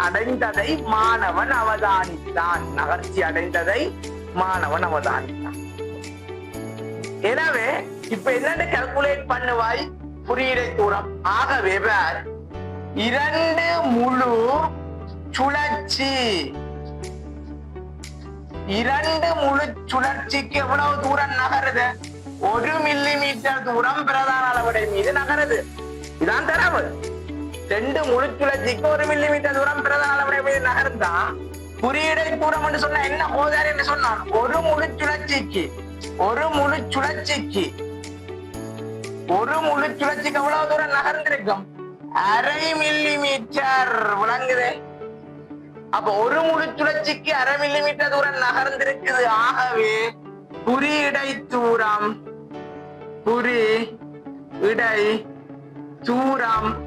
அடைந்ததை மாணவன் அவதானித்தான். எனவே இப்ப என்னன்னு கால்குலேட் பண்ணுவாய்? குறியீடை தூரம். ஆகவே 2 முழு சுழற்சிக்கு எவ்வளவு தூரம் நகருது? 1 மில்லிமீட்டர் தூரம் பிரதான அளவிடை மீது நகருது. இதான் தரவு. 2 முழு சுழற்சிக்கு 1 மில்லிமீட்டர் தூரம் பிரதான அளவிடை மீது நகர்ந்தா குறியீடை தூரம் என்று சொன்னா என்ன போதாரு என்று சொன்னான்? ஒரு முழு சுழற்சிக்கு எவ்வளவு தூரம் நகர்ந்திருக்கும்? 1/2 மில்லிமீட்டர். விளங்குதே? அப்ப 1 முழு சுழற்சிக்கு 1/2 மில்லிமீட்டர் தூரம் நகர்ந்திருக்குது. ஆகவே குறியீடை தூரம்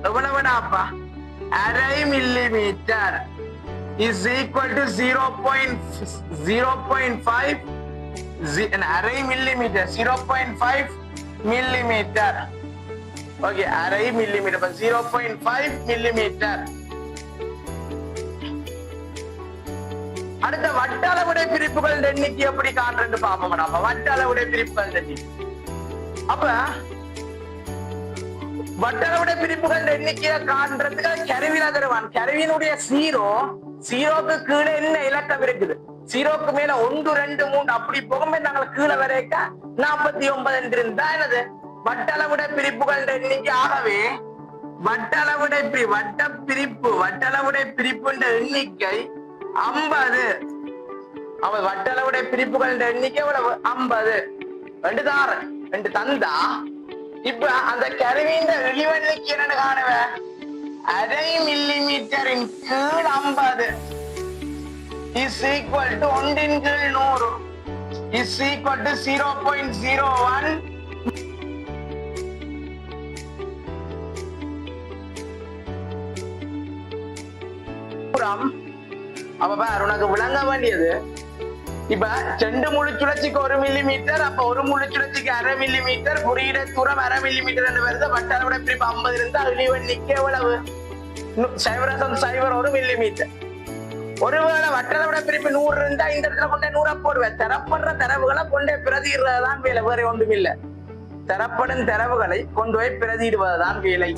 எவ்வளவுடாப்பா? 1/2 millimetre is equal to 0.5 1/2 millimetre 0.5 millimetre. Okay, 1/2 millimetre 0.5 millimetre. அடுத்த வட்ட அளவுடைய பிரிப்புகள் எண்ணிக்கை எப்படி காண்றது பாப்போம். வட்ட அளவுடைய பிரிப்புகள் எண்ணிக்கை. அப்ப வட்ட அளவுடைய பிரிப்புகள் எண்ணிக்கையை காண்றதுக்கு கருவில தருவான். கருவியினுடைய ஜீரோக்கு கீழே என்ன இலக்கம் இருக்குது? 0க்கு மேல 1 2 3 அப்படி போகும்போது நாங்கள் கீழே வரைக்க 49 இருந்தா என்னது வட்ட அளவுடைய பிரிப்புகள் எண்ணிக்கை. ஆகவே வட்ட அளவுடைய பிரிப்பு எண்ணிக்கை 50. வட்ட அளவுடைய பிரிப்புகள் எண்ணிக்கை எவ்வளவு? 50. 2 தந்தா இப்ப அந்த கருவியின் இழிவெண்ணிக்கை என்னன்னு காணுவ? 1/2 மில்லிமீட்டரின் கீழ் 50 is equal to 1/100 is equal to 0.01. அப்ப உனக்கு விளங்க வேண்டியது இப்ப 2 முழு சுழற்சிக்கு 1 மில்லிமீட்டர். அப்ப 1 முழு சுழற்சிக்கு 1/2 மில்லிமீட்டர். குறியீடு தூரம் 1/2 மில்லிமீட்டர் என்று வருது. வட்ட அளவுடைய பிரிப்பு 50 இருந்தா இழிவெண்ணிக்கை எவ்வளவு? 0.01 மில்லிமீட்டர். ஒருவேளை வட்ட அளவுடைய பிரிப்பு 100 இருந்தா இந்த இடத்துல கொண்டே 100 போடுவேன். தரப்படுற தரவுகளை கொண்டே பிரதியிடுறதுதான் வேலை, வேற ஒன்றும் இல்லை. தரப்படும் தரவுகளை கொண்டு போய் பிரதியிடுவதுதான் வேலை.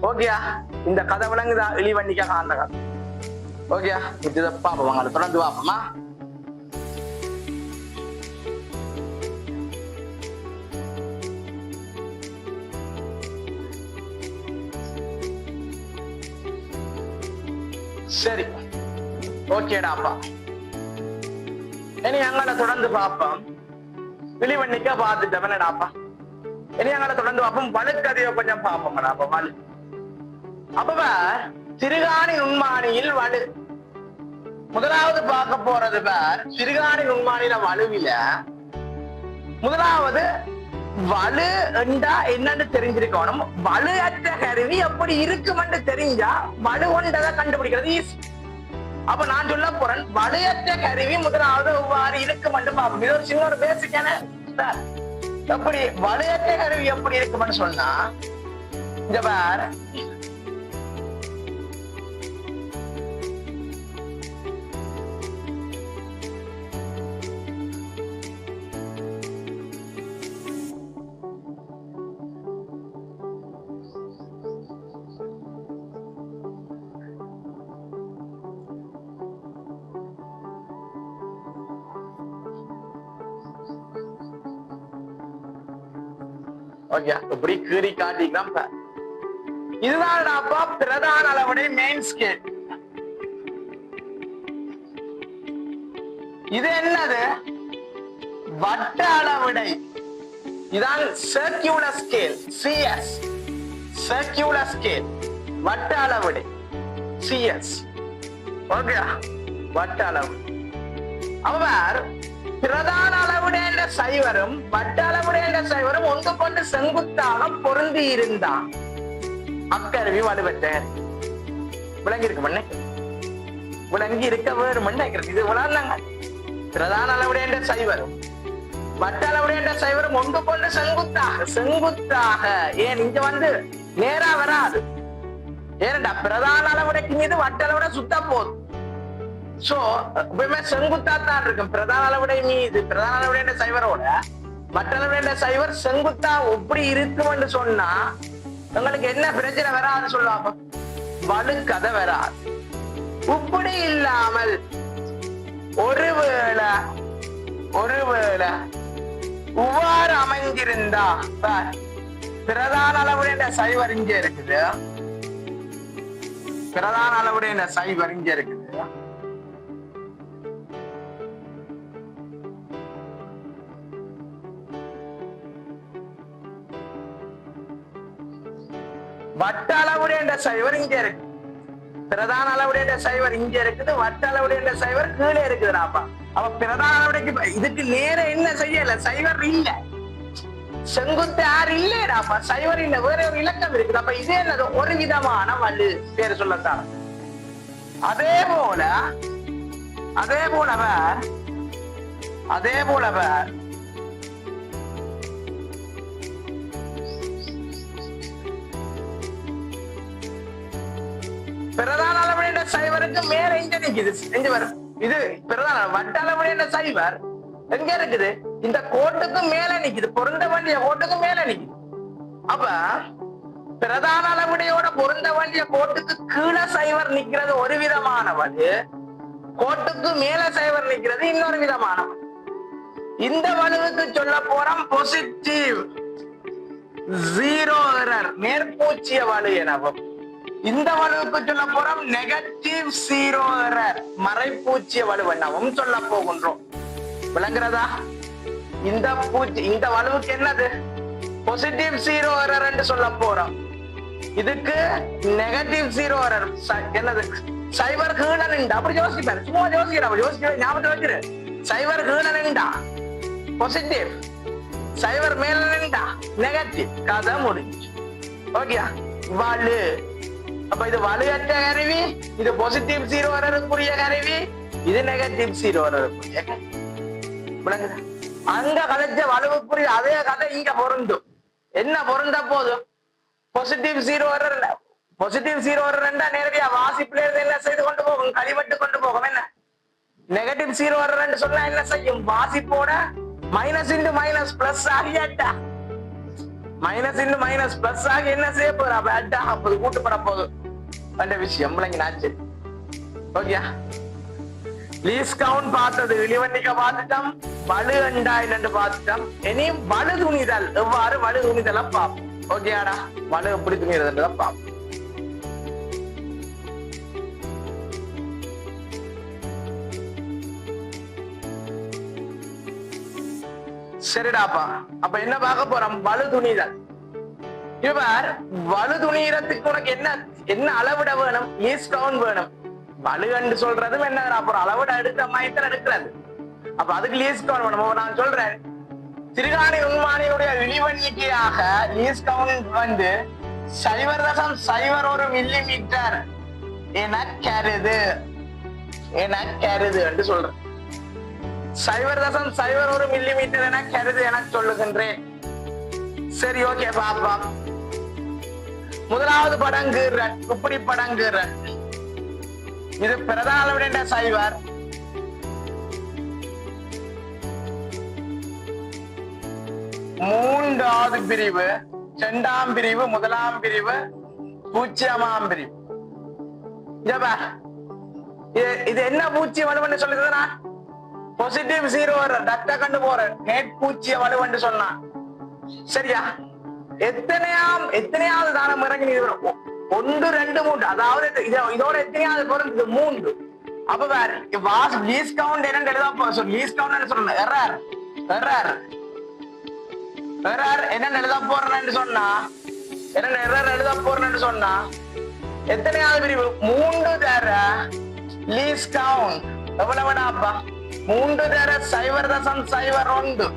ஓகேயா? இந்த கதை விளங்குதா? இழிவெண்ணிக்கை காண்ற கதை. ஓகேயா? இது பாப்போம், தொடர்ந்து பாப்போமா? சரி, ஓகேடாப்பா. இனி எங்களை தொடர்ந்து பார்ப்போம். இழிவெண்ணிக்கை பார்த்துட்டவனடாப்பா. இனி எங்களை தொடர்ந்து பார்ப்போம். வலுக்கதையை கொஞ்சம் பார்ப்போம்டாப்பா. வலு அப்ப திருகாணி நுண்மானியில் வலு. முதலாவது பார்க்க போறது திருகாணி நுண்மானியில வலுவில முதலாவது வலு என்றா என்னன்னு தெரிஞ்சிருக்கணும். வலு அற்ற கருவி எப்படி இருக்குமென்று தெரிஞ்சா வலு ஒன்றதை கண்டுபிடிக்கிறது ஈஸி. அப்ப நான் சொல்ல போறேன், வலு அற்ற கருவி முதலாவது எவ்வாறு இருக்கும் என்று பார்ப்போம். இது ஒரு சின்ன ஒரு பேசிக்கான எப்படி வலுவற்ற கருவி எப்படி இருக்கும்னு சொன்னா இங்க பார், ஓகே இப்படி கீறி காட்டிக்கலாம். இதுதான் பிரதான அளவுடைய மெயின் ஸ்கேல். இது என்னது? வட்ட அளவுடை. இதான் circular scale, CS. Circular scale வட்ட அளவுடை, சிஎஸ். ஓகே, வட்ட அளவு. அவர் பிரதான அளவுடைய சைவரும் வட்ட அளவுடைய சைவரும் ஒன்று கொண்டு செங்குத்தாக பொருந்தி இருந்தான். அக்கருவி வலுவற்ற விளங்கி இருக்கு மண்ணை, விளங்கி இருக்க வேறு மண்ணைக்கிறது. இது விளாண்டாங்க. பிரதான அளவுடைய சைவரும் வட்ட அளவுடைய சைவரும் ஒன்று கொண்டு செங்குத்தாக, செங்குத்தாக. ஏன் இங்க வந்து நேரா வராது. ஏனண்டா பிரதான அளவுடைக்கு மீது வட்ட அளவுட சுத்தா போதும். சோ எப்பவுமே செங்குத்தா தான் இருக்கும். பிரதான அளவுடை மீது பிரதான அளவுடைய சைவரோட வட்ட அளவுடைய சைவர் செங்குத்தா எப்படி இருக்கும்னு சொன்னா உங்களுக்கு என்ன பிரச்சனை வராதுன்னு சொல்லுவாங்க, வலுக்கதை வராது. இப்படி இல்லாமல் ஒருவேளை இவ்வாறு அமைஞ்சிருந்தா, பிரதான அளவுடைய சைவர் இங்க இருக்குது, பிரதான அளவுடைய சைவர் இங்க இருக்குது. வட்ட அளவுடைய சைவர் இங்க இருக்கு, பிரதான அளவுடைய சைவர் இங்க இருக்குது, வட்ட அளவுடைய சைவர் கீழே இருக்குதுடாப்பா. அப்ப பிரதான அளவுடைக்கு இதுக்கு நேர என்ன செய்யல, சைவர் இல்ல, செங்குத்து யார் இல்லடாப்பா, சைவர் இல்ல, வேற ஒரு இலக்கம் இருக்குது. அப்ப இது என்னது? ஒரு விதமான வலு பேரு சொல்லத்தான். அதே போலவர் பிரதான அளவுடைய சைவருக்கு மேல இங்க நிக்குது. இது பிரதான வட்ட அளவுடைய சைவர் எங்க இருக்குது? இந்த கோட்டுக்கு மேல நிக்குது, பொருந்த வேண்டிய கோட்டுக்கு மேல நிக்குது. அப்ப பிரதான அளவுடையோட பொருந்த வேண்டிய கோட்டுக்கு கீழே சைவர் நிக்கிறது ஒரு விதமானவது, கோட்டுக்கு மேல சைவர் நிக்கிறது இன்னொரு விதமானது. இந்த வலுவுக்கு சொல்ல போறோம் பாசிட்டிவ் ஜீரோ எரர், நேர்பூச்சிய வலு எனவும். இந்த வலுவுக்கு சொல்ல போறோம் நெகட்டிவ் ஜீரோ எரர், மறைப்பூச்சிய வலு எனவும் சொல்ல போகின்றோம். விளங்குறதா? இந்த வலுவுக்கு என்னது? பாசிட்டிவ் ஜீரோ எரர் என்று சொல்ல போறோம். இதுக்கு நெகட்டிவ் ஜீரோ எரர் என்னது? சைவர் கீழ நின்றா. அப்படி யோசிப்பாரு, சும்மா யோசிக்கிற ஞாபகத்தை வச்சிரு. சைவர் கீழ நின்றா பாசிட்டிவ், சைவர் மேல நின்றா நெகட்டிவ், கதை முடிஞ்சு. ஓகே, வலு. அப்ப இது வலுவற்ற கருவி, இது பாசிட்டிவ் ஜீரோ எரருக்குரிய கருவி, இது நெகட்டிவ் ஜீரோ எரருக்குரிய கருவி. விளங்குதா? அங்க கதைச்ச வலுவுக்குரிய அதே கதை இங்க பொருந்தும். என்ன பொருந்த போதும்? Positive zero error. Positive zero error நேரடியா வாசிப்புல இருந்து என்ன செய்து கொண்டு போகும்? கழிவட்டு கொண்டு போகும். என்ன நெகட்டிவ் ஜீரோ எரர் சொன்னா என்ன செய்யும்? வாசிப்போட மைனஸ் இன்டு மைனஸ் பிளஸ் ஆகியாட்டா, மைனஸ் இன்டு மைனஸ் பிளஸ் ஆகி என்ன செய்ய போறா? பேட்டா அப்போது கூட்டுப்பட போதும் அந்த விஷயம். விளங்கினாச்சு? ஓகே, லீஸ் கவுண்ட் பார்த்தது, இழிவண்டிக்க பார்த்துட்டோம், வலு அண்டாயில் என்று பார்த்துட்டோம். இனி வலு துணிதல், எவ்வாறு வலு துணிதலை பார்ப்போம். ஓகேடா, வலு எப்படி துணிறதுன்றதை பார்ப்போம். சரிடாப்பா, அப்ப என்ன பார்க்க போறோம்? வலு துணிதல். இவர் வலு துணியறதுக்கு உனக்கு என்ன அளவிட வேணும்? லீஸ் கவுண்ட் வேணும். வலு என்று சொல்றதும் என்ன, அப்புறம் அளவிட எடுத்த மைத்தல் எடுக்கிறது. அப்ப அதுக்கு லீஸ் கவுண்ட் வேணும். நான் சொல்றேன், திருகாணி உண்மானியுடைய இழிவெண்ணிக்கையாக லீஸ் கவுண்ட் வந்து 0.01 மில்லிமீட்டர் என கருது என்று சொல்றேன். 0.01 மில்லிமீட்டர் என கருது என சொல்லுகின்றேன். சரி ஓகே பாப்பா. முதலாவது படங்குறன் இப்படி படங்குறன். இது பிரதான விட சைவர். மூன்றாவது பிரிவு, இரண்டாம் பிரிவு, முதலாம் பிரிவு, பூஜ்ஜியமாம் பிரிவு. இது என்ன பூச்சிய வலுவன்னு சொல்லுதுன்னா பாசிட்டிவ் 0 டக்ட கண்டு போற நேட் பூச்சிய வலுவன்னு சொன்னா சரியா? எத்தனையாவது தானம் இறங்கி 1 2 3 அதாவது இதோட எத்தனையாவது பிறந்தது 3. அப்ப வேற லீஸ் கவுண்ட் என்னன்னு எழுத லீஸ் கவுண்ட் சொல்லணும். எரர் எரர் எரர் என்னன்னு எழுத போறேன்னு சொன்னா என்ன எரர் எழுத போறேன்னு சொன்னா எத்தனையாவது பிரிவு 3 தர லீஸ் கவுண்ட் எவ்வளவுடாப்பா? 3 தர 0.01.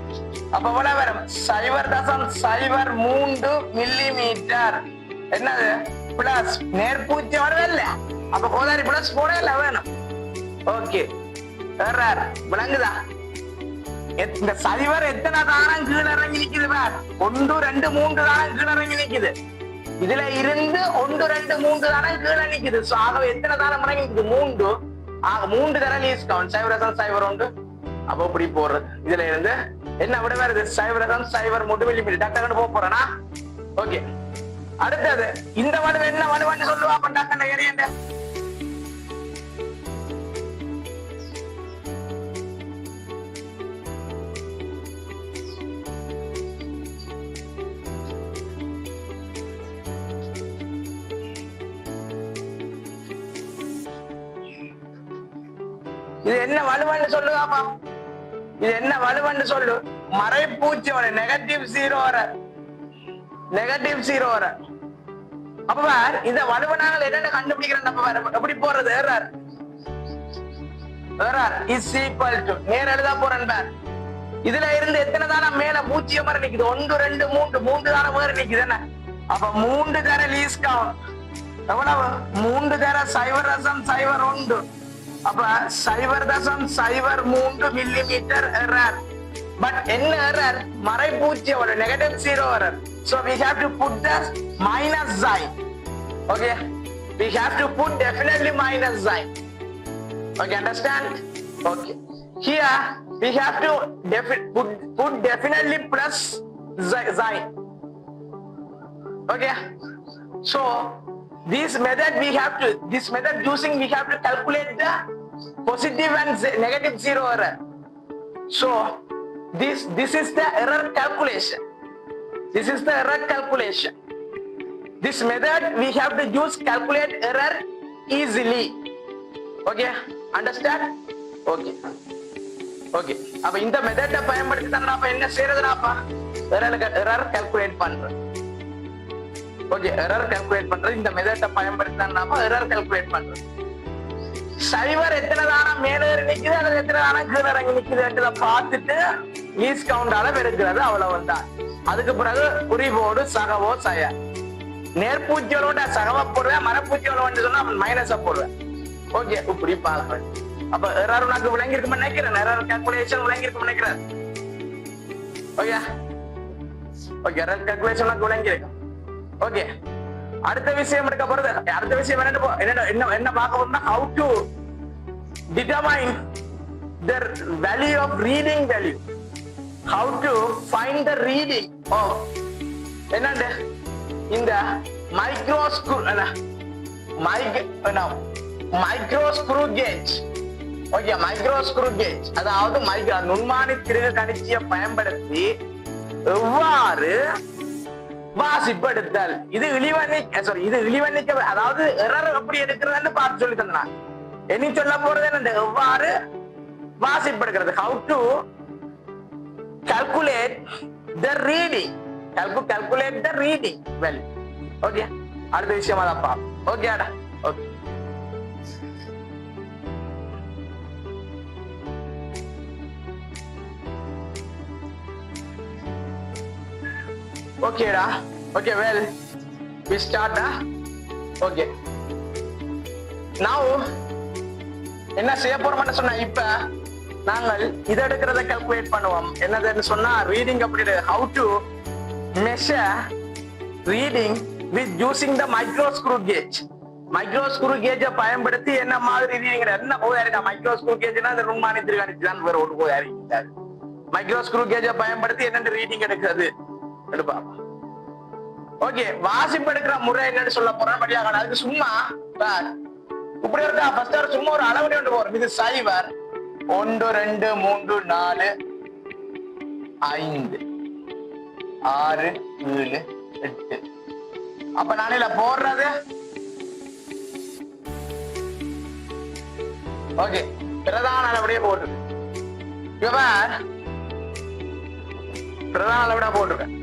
அப்ப எவ்வளவு வரும்? 0.03 மில்லிமீட்டர். என்னது பிளஸ் நேர்பூச்சி வரவில்லை. அப்ப கோதாரி பிளஸ் போட இல்ல வேணும். ஓகே எரர் விளங்குதா? இந்த சைவர் எத்தனை தானம் கீழே இறங்கி நிக்குது பார். 1 2 3 தானம் கீழே இறங்கி நிக்குது. இதுல இருந்து 1 2 3 தானம் கீழே நிக்குது. ஆகவே எத்தனை தானம் இறங்கி நிக்குது? 3. ஆக 3 தர லீஸ் கவுண்ட் 0.01. அப்ப இப்படி போடுறது. இதுல இருந்து என்ன விட வருது? 0.03 மில்லிமீட்டர். டாக்டர் போக போறேனா? ஓகே. அடுத்தது இந்த வலுவு என்ன வலுவான்னு சொல்லுவா டாக்டர் ஏரியண்ட. இது என்ன வலுவன்னு சொல்லுவாப்பா? இது என்ன வலுவன்னு சொல்லு? மறைப்பூச்சி வர -0 வர -0 வர. அப்ப இந்த வலுவனால என்னென்ன கண்டுபிடிக்கிறேன்? எப்படி போறது? Error error is equal to நேர் எழுத போறேன் பார். இதுல இருந்து எத்தனை தானம் மேல பூஜ்ஜியம் வரை நிக்குது? 1 2 3 தானம் வேற நிக்குது. என்ன அப்ப 3 தர லீஸ் கவுண்ட் எவ்வளவு? 3 தர 0.01. அப்ப 0.03 மில்லிமீட்டர் எரர். பட் என்ன எரர்? மறைப்பூச்சியோட -0 error. So we have to put the minus sign. Okay, we have to put definitely minus sign. Okay, understand? Okay, here we have to put definitely plus sign. Okay, so this method using we have to calculate the positive and -0 error. So this is the error calculation. This is the error calculation. This method we have to use calculate error easily. Okay, understand? Okay, okay. அப்ப இந்த மெத்தட பயன்படுத்தி தான் நாம என்ன செய்யறதுனாப்பா? error calculate பண்றோம். Okay, error calculate பண்றது இந்த மெத்தட பயன்படுத்தி தான் நாம எரர் கால்குலேட் பண்றோம். சைவர் எத்தனை தானம் மேல நிக்குது அல்லது எத்தனை தானம் கீழே இறங்கி நிக்குதுன்றத பார்த்துட்டு லீஸ் கவுண்டால பெருக்கிறது அவ்வளவுதான். அதுக்கு பிறகு குறிபோடு சகவோ சய நேர்பூச்சியோட சகவ போடுவேன், மரப்பூச்சியோட சொன்னா மைனஸ போடுவேன். ஓகே, இப்படி பார்க்கிறேன். அப்ப எரர் உனக்கு விளங்கி இருக்கும் நினைக்கிறேன். எரர் கால்குலேஷன் விளங்கி இருக்கும் நினைக்கிறேன். ஓகே ஓகே, எரர் கால்குலேஷன் உனக்கு விளங்கி இருக்கும். ஓகே, அடுத்த விஷயம் இருக்க போறது. அடுத்த விஷயம் என்ன பார்க்க போறோம்னா how to determine the value of reading value. How to find the reading of என்னது இந்த micro screw gauge. Okay, micro screw gauge அதாவது நுண்மானி திருகு கணிச்சியை பயன்படுத்தி எவ்வாறு வாசிப்படுத்தல். இது இழிவன்னிக்க அதாவது எரர் எப்படி எடுக்கிறதுன்னு பார்த்து சொல்லி தந்தான். என்ன சொல்ல போறது என்ன? எவ்வாறு வாசிப்படுகிறது. How to calculate the reading. Calculate the reading value. Okay, அடுத்த விஷயம் அதப்பா. ஓகே அடா. Okay, okay da. Okay, well we start da. Okay, now என்ன செய்ய போறோம்னு சொன்னா இப்ப நாங்கள் இத எடுக்கிறத கால்குலேட் பண்ணுவோம். என்னதுன்னு சொன்னா ரீடிங் அப்படி how to measure reading with using the micro screw gauge. Micro screw கேஜை பயன்படுத்தி என்ன மாதிரி ரீடிங் என்ன போதா இருக்கா? மைக்ரோ ஸ்க்ரூ கேஜ்னா அந்த ரூமானித்திரி கணிச்சுதான் வேற ஒன்று போதா இருக்காது. மைக்ரோ ஸ்க்ரூ கேஜை பயன்படுத்தி என்னென்ன ரீடிங் எடுக்கிறது எடுப்பா. ஓகே, வாசிப்பு எடுக்கிற முறை என்னன்னு சொல்ல போறேன். படியாக அதுக்கு சும்மா இப்படி இருக்கா. ஃபர்ஸ்ட் சும்மா ஒரு அளவு கொண்டு போறோம். இது 0 1 2 3 4 5 6 7 8. அப்ப நான் இதுல போடுறது ஓகே பிரதான அளவுடைய போட்டிருக்கேன். பிரதான அளவுடா போட்டிருக்கேன்.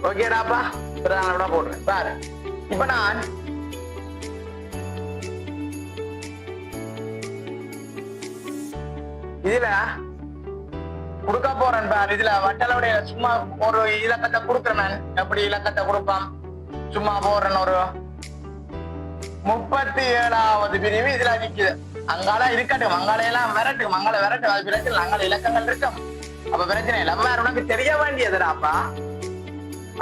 ஓகேடாப்பா, பிரதான அளவுடா போடுறேன். பாரு, இப்ப நான் இதுல கொடுக்க போறேன். இதுல வட்டளவுடைய சும்மா ஒரு இலக்கத்தை கொடுக்குறேன். எப்படி இலக்கத்தை கொடுப்பான்? சும்மா போடுறேன். ஒரு 37வது பிரிவு இதுல நிக்குது. அங்கால இருக்கட்டும், அங்கால எல்லாம் விரட்டு, மங்கள விரட்டு, அது பிரச்சனை. அங்கால இலக்கங்கள் இருக்கும். அப்ப பிரச்சனை இல்லை. வேற உனக்கு தெரிய வேண்டியதுடாப்பா.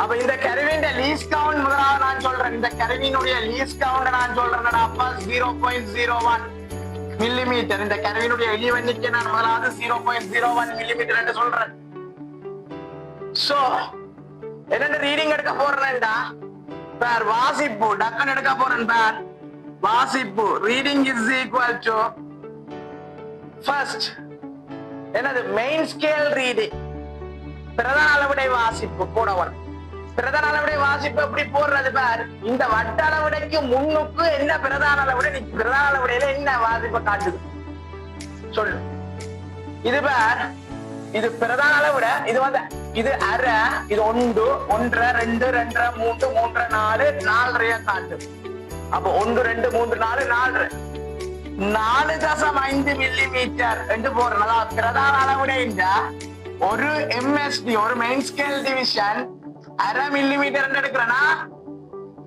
அப்ப இந்த கருவின் லீஸ்ட் கவுண்ட் முதலாவது நான் சொல்றேன். இந்த கருவியினுடைய லீஸ்ட் கவுண்ட் நான் சொல்றேன்டாப்பா 0.01 மில்லிமீட்டர். இந்த கருவியினுடைய எண்ணிக்கை நான் முதலாவது 0.01 மில்லிமீட்டர் என்று சொல்றேன். சோ என்ன ரீடிங் எடுக்க போறேன்டா பார், வாசிப்பு டக்குன்னு எடுக்க போறேன். பார், வாசிப்பு reading is equal to first என்னது மெயின் ஸ்கேல் ரீடிங், பிரதான அளவுடைய வாசிப்பு கூட வரும். பிரதான அளவுடைய வாசிப்பு எப்படி போடுறது பார். இந்த வட்ட அளவுடைக்கு முன்னுக்கு என்ன பிரதான அளவுடைய பிரதான அளவுடையில என்ன வாசிப்பை காட்டுது சொல்லு. இது பார், இது பிரதான அளவுட. இது வந்து இது அரை, இது 1 1 2 2 3 3 4 4 காட்டு. அப்ப 1 2 3 4 4 4.5 மில்லிமீட்டர் என்று போடுறதா பிரதான அளவுடைய. ஒரு MSD ஒரு மெயின் ஸ்கேல் டிவிஷன் 1/2 மில்லிமீட்டர் எடுக்கிறேன்னா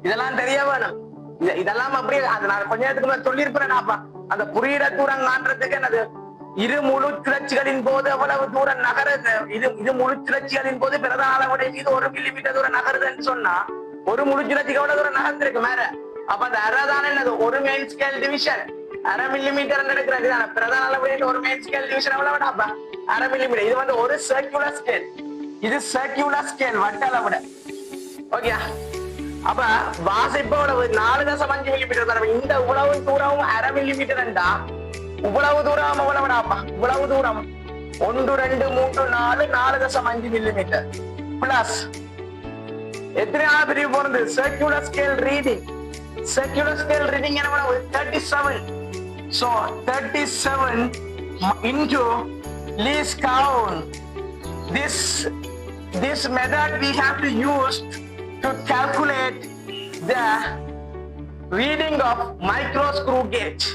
இதெல்லாம் தெரிய வேணும். இதெல்லாம் அப்படியே நான் கொஞ்ச நேரத்துக்கு சொல்லியிருப்பேன். அந்த புரியிட தூரம் காண்றதுக்கு என்னது இரு முழு கிளர்ச்சிகளின் போது எவ்வளவு தூரம் நகருது. இது முழு கிளர்ச்சிகளின் போது பிரதான அளவுடைய மீது 1 மில்லிமீட்டர் தூரம் நகருதுன்னு சொன்னா ஒரு முழு கிளர்ச்சிக்கு எவ்வளவு தூரம் நகர்ந்திருக்கு மேல. அப்ப அந்த அரை தானே என்னது ஒரு மெயின் ஸ்கேல் டிவிஷன் 1/2 மில்லிமீட்டர் எடுக்கிறது. பிரதான அளவுடைய ஒரு மெயின் ஸ்கேல் டிவிஷன் எவ்வளவுடாப்பா 1/2 மில்லிமீட்டர். இது வந்து ஒரு சர்க்குலர் ஸ்கேல். இது சர்க்குலர் ஸ்கேல் வட்ட அளவுட. ஓகே, அப்ப வாசிப்பு எவ்வளவு 4.5 மில்லிமீட்டர். இந்த உழவு தூரம் 1/2 மில்லிமீட்டர் என்றா இவ்வளவு தூரம் எவ்வளவுடாப்பா? இவ்வளவு தூரம் 1 2 3 4 4.5 மில்லிமீட்டர் பிளஸ் எத்தனையாவது பிரிவு போறது circular scale reading. Circular scale reading எவ்வளவு 37. So 37 into least count. This method we have to use to calculate the reading of micro screw gauge.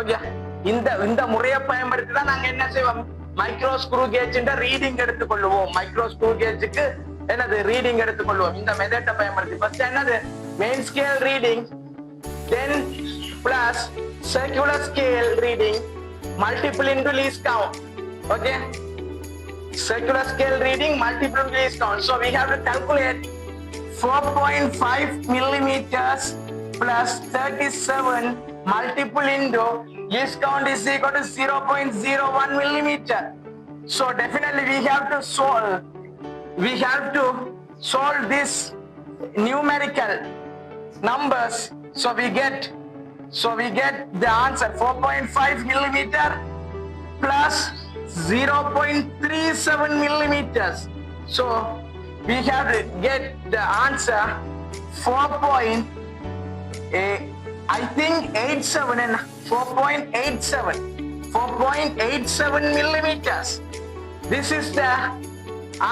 Okay, இந்த முறையை பயன்படுத்தி தான் நாங்க என்ன செய்வோம், மைக்ரோ ஸ்க்ரூ கேஜ் ரீடிங் எடுத்துக்கொள்வோம். மைக்ரோ ஸ்க்ரூ கேஜுக்கு என்னது ரீடிங் எடுத்துக்கொள்வோம் இந்த மெத்தட்டை பயன்படுத்தி. ஃபர்ஸ்ட் என்னது main scale reading, then plus circular scale reading multiple into least count. Okay, circular scale reading multiple into least count. So we have to calculate 4.5 millimeters plus 37 multiple into least count is equal to 0.01 millimeter. So definitely we have to solve this numerical numbers. So we get the answer 4.5 millimeter plus 0.37 millimeters. So we have to get the answer 4.87 millimeters. This is the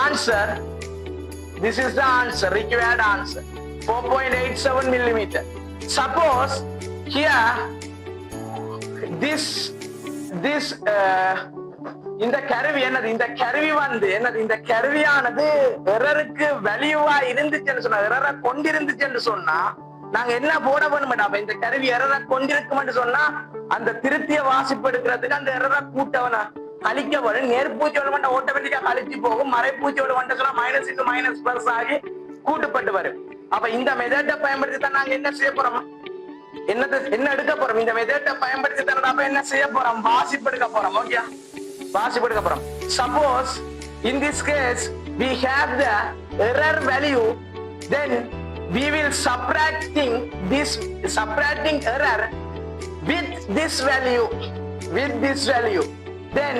answer. This is the answer, required answer 4.87 millimeter. Suppose here this இந்த கருவி என்னது, இந்த கருவி வந்து என்னது, இந்த கருவியானது எரருக்கு வேல்யூவா இருந்துச்சுன்னு சொன்னா, எரரை கொண்டிருந்துச்சுன்னு சொன்னா நாங்க என்ன போட வேணும்? அப்ப இந்த கருவி எரரை கொண்டிருக்கும் சொன்னா அந்த திருத்திய வாசிப்பு எடுக்கிறதுக்கு அந்த எரரை கூட்டவன கழிக்க வரும். நேர்பூச்சியோட மட்டும் ஆட்டோமேட்டிக்கா கழிச்சு போகும். மறைப்பூச்சியோட மட்டும் சொன்னா மைனஸ் இன்டு மைனஸ் பிளஸ் ஆகி கூட்டுப்பட்டு வரும். அப்ப இந்த மெத்தட்டை பயன்படுத்தி தான் நாங்க என்ன செய்ய போறோம்? என்ன எடுக்க போறோம்? இந்த மெத்தட்டை பயன்படுத்தி தான் அப்ப என்ன செய்ய போறோம்? வாசிப்பு எடுக்க போறோம். ஓகே, வாசிப்பு எடுக்க போறோம். Suppose in this case we have the error value, then we will subtracting error with this value, then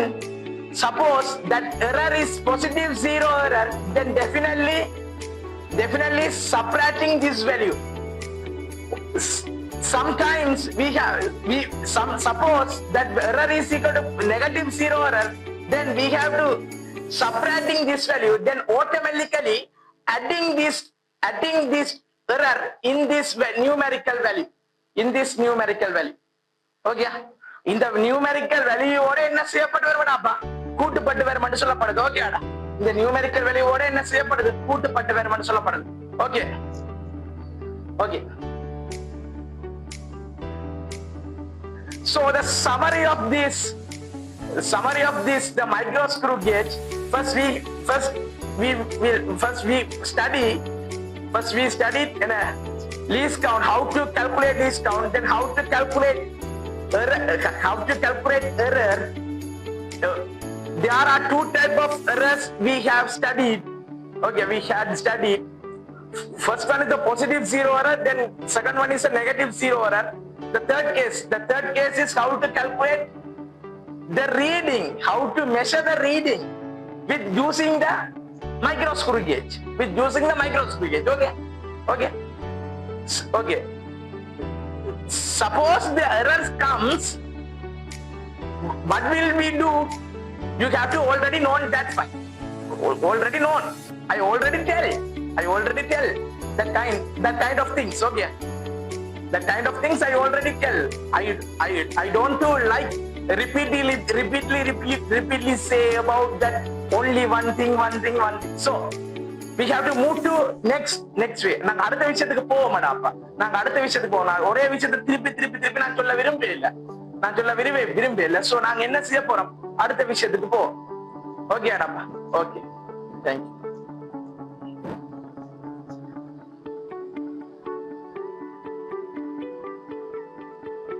suppose that error is positive 0 error, then definitely subtracting this value. Sometimes suppose that error is equal to negative 0 error, then we have to subtracting this value, then automatically adding this error in this numerical value. Okay, இந்த numerical வேல்யூவோட என்ன செய்யப்பட்டு வருமாப்பா? கூட்டுப்பட்டு வருமான்னு சொல்லப்படுது. ஓகேடா, இந்த numerical வேல்யூவோட என்ன செய்யப்படுது? கூட்டுப்பட்டு வருமான்னு சொல்லப்படுது. Okay okay. So the summary of this, the micro screw gauge. First we studied in a least count, how to calculate least count, then how to calculate error. There are two types of errors we have studied. Okay, we had studied. First one is the positive 0 error, then second one is a negative 0 error. The third case is how to calculate the reading, how to measure the reading with using the micro screw gauge. Okay. Suppose the error comes, what will we do? You have to already know that fine. Already known. I already tell that kind of things. Okay. That kind of things I already tell. I don't do like repeatedly say about that only one thing. So we have to move to next way. நாங்க அடுத்த விஷயத்துக்கு போவோம்டாப்பா. நாங்க அடுத்த விஷயத்துக்கு போவோம். ஒரே விஷயத்தை திருப்பி நான் சொல்ல விரும்பல. சோ நாங்க என்ன செய்ய போறோம்? அடுத்த விஷயத்துக்கு போவோம். ஓகே அடாப்பா. Okay, thank you.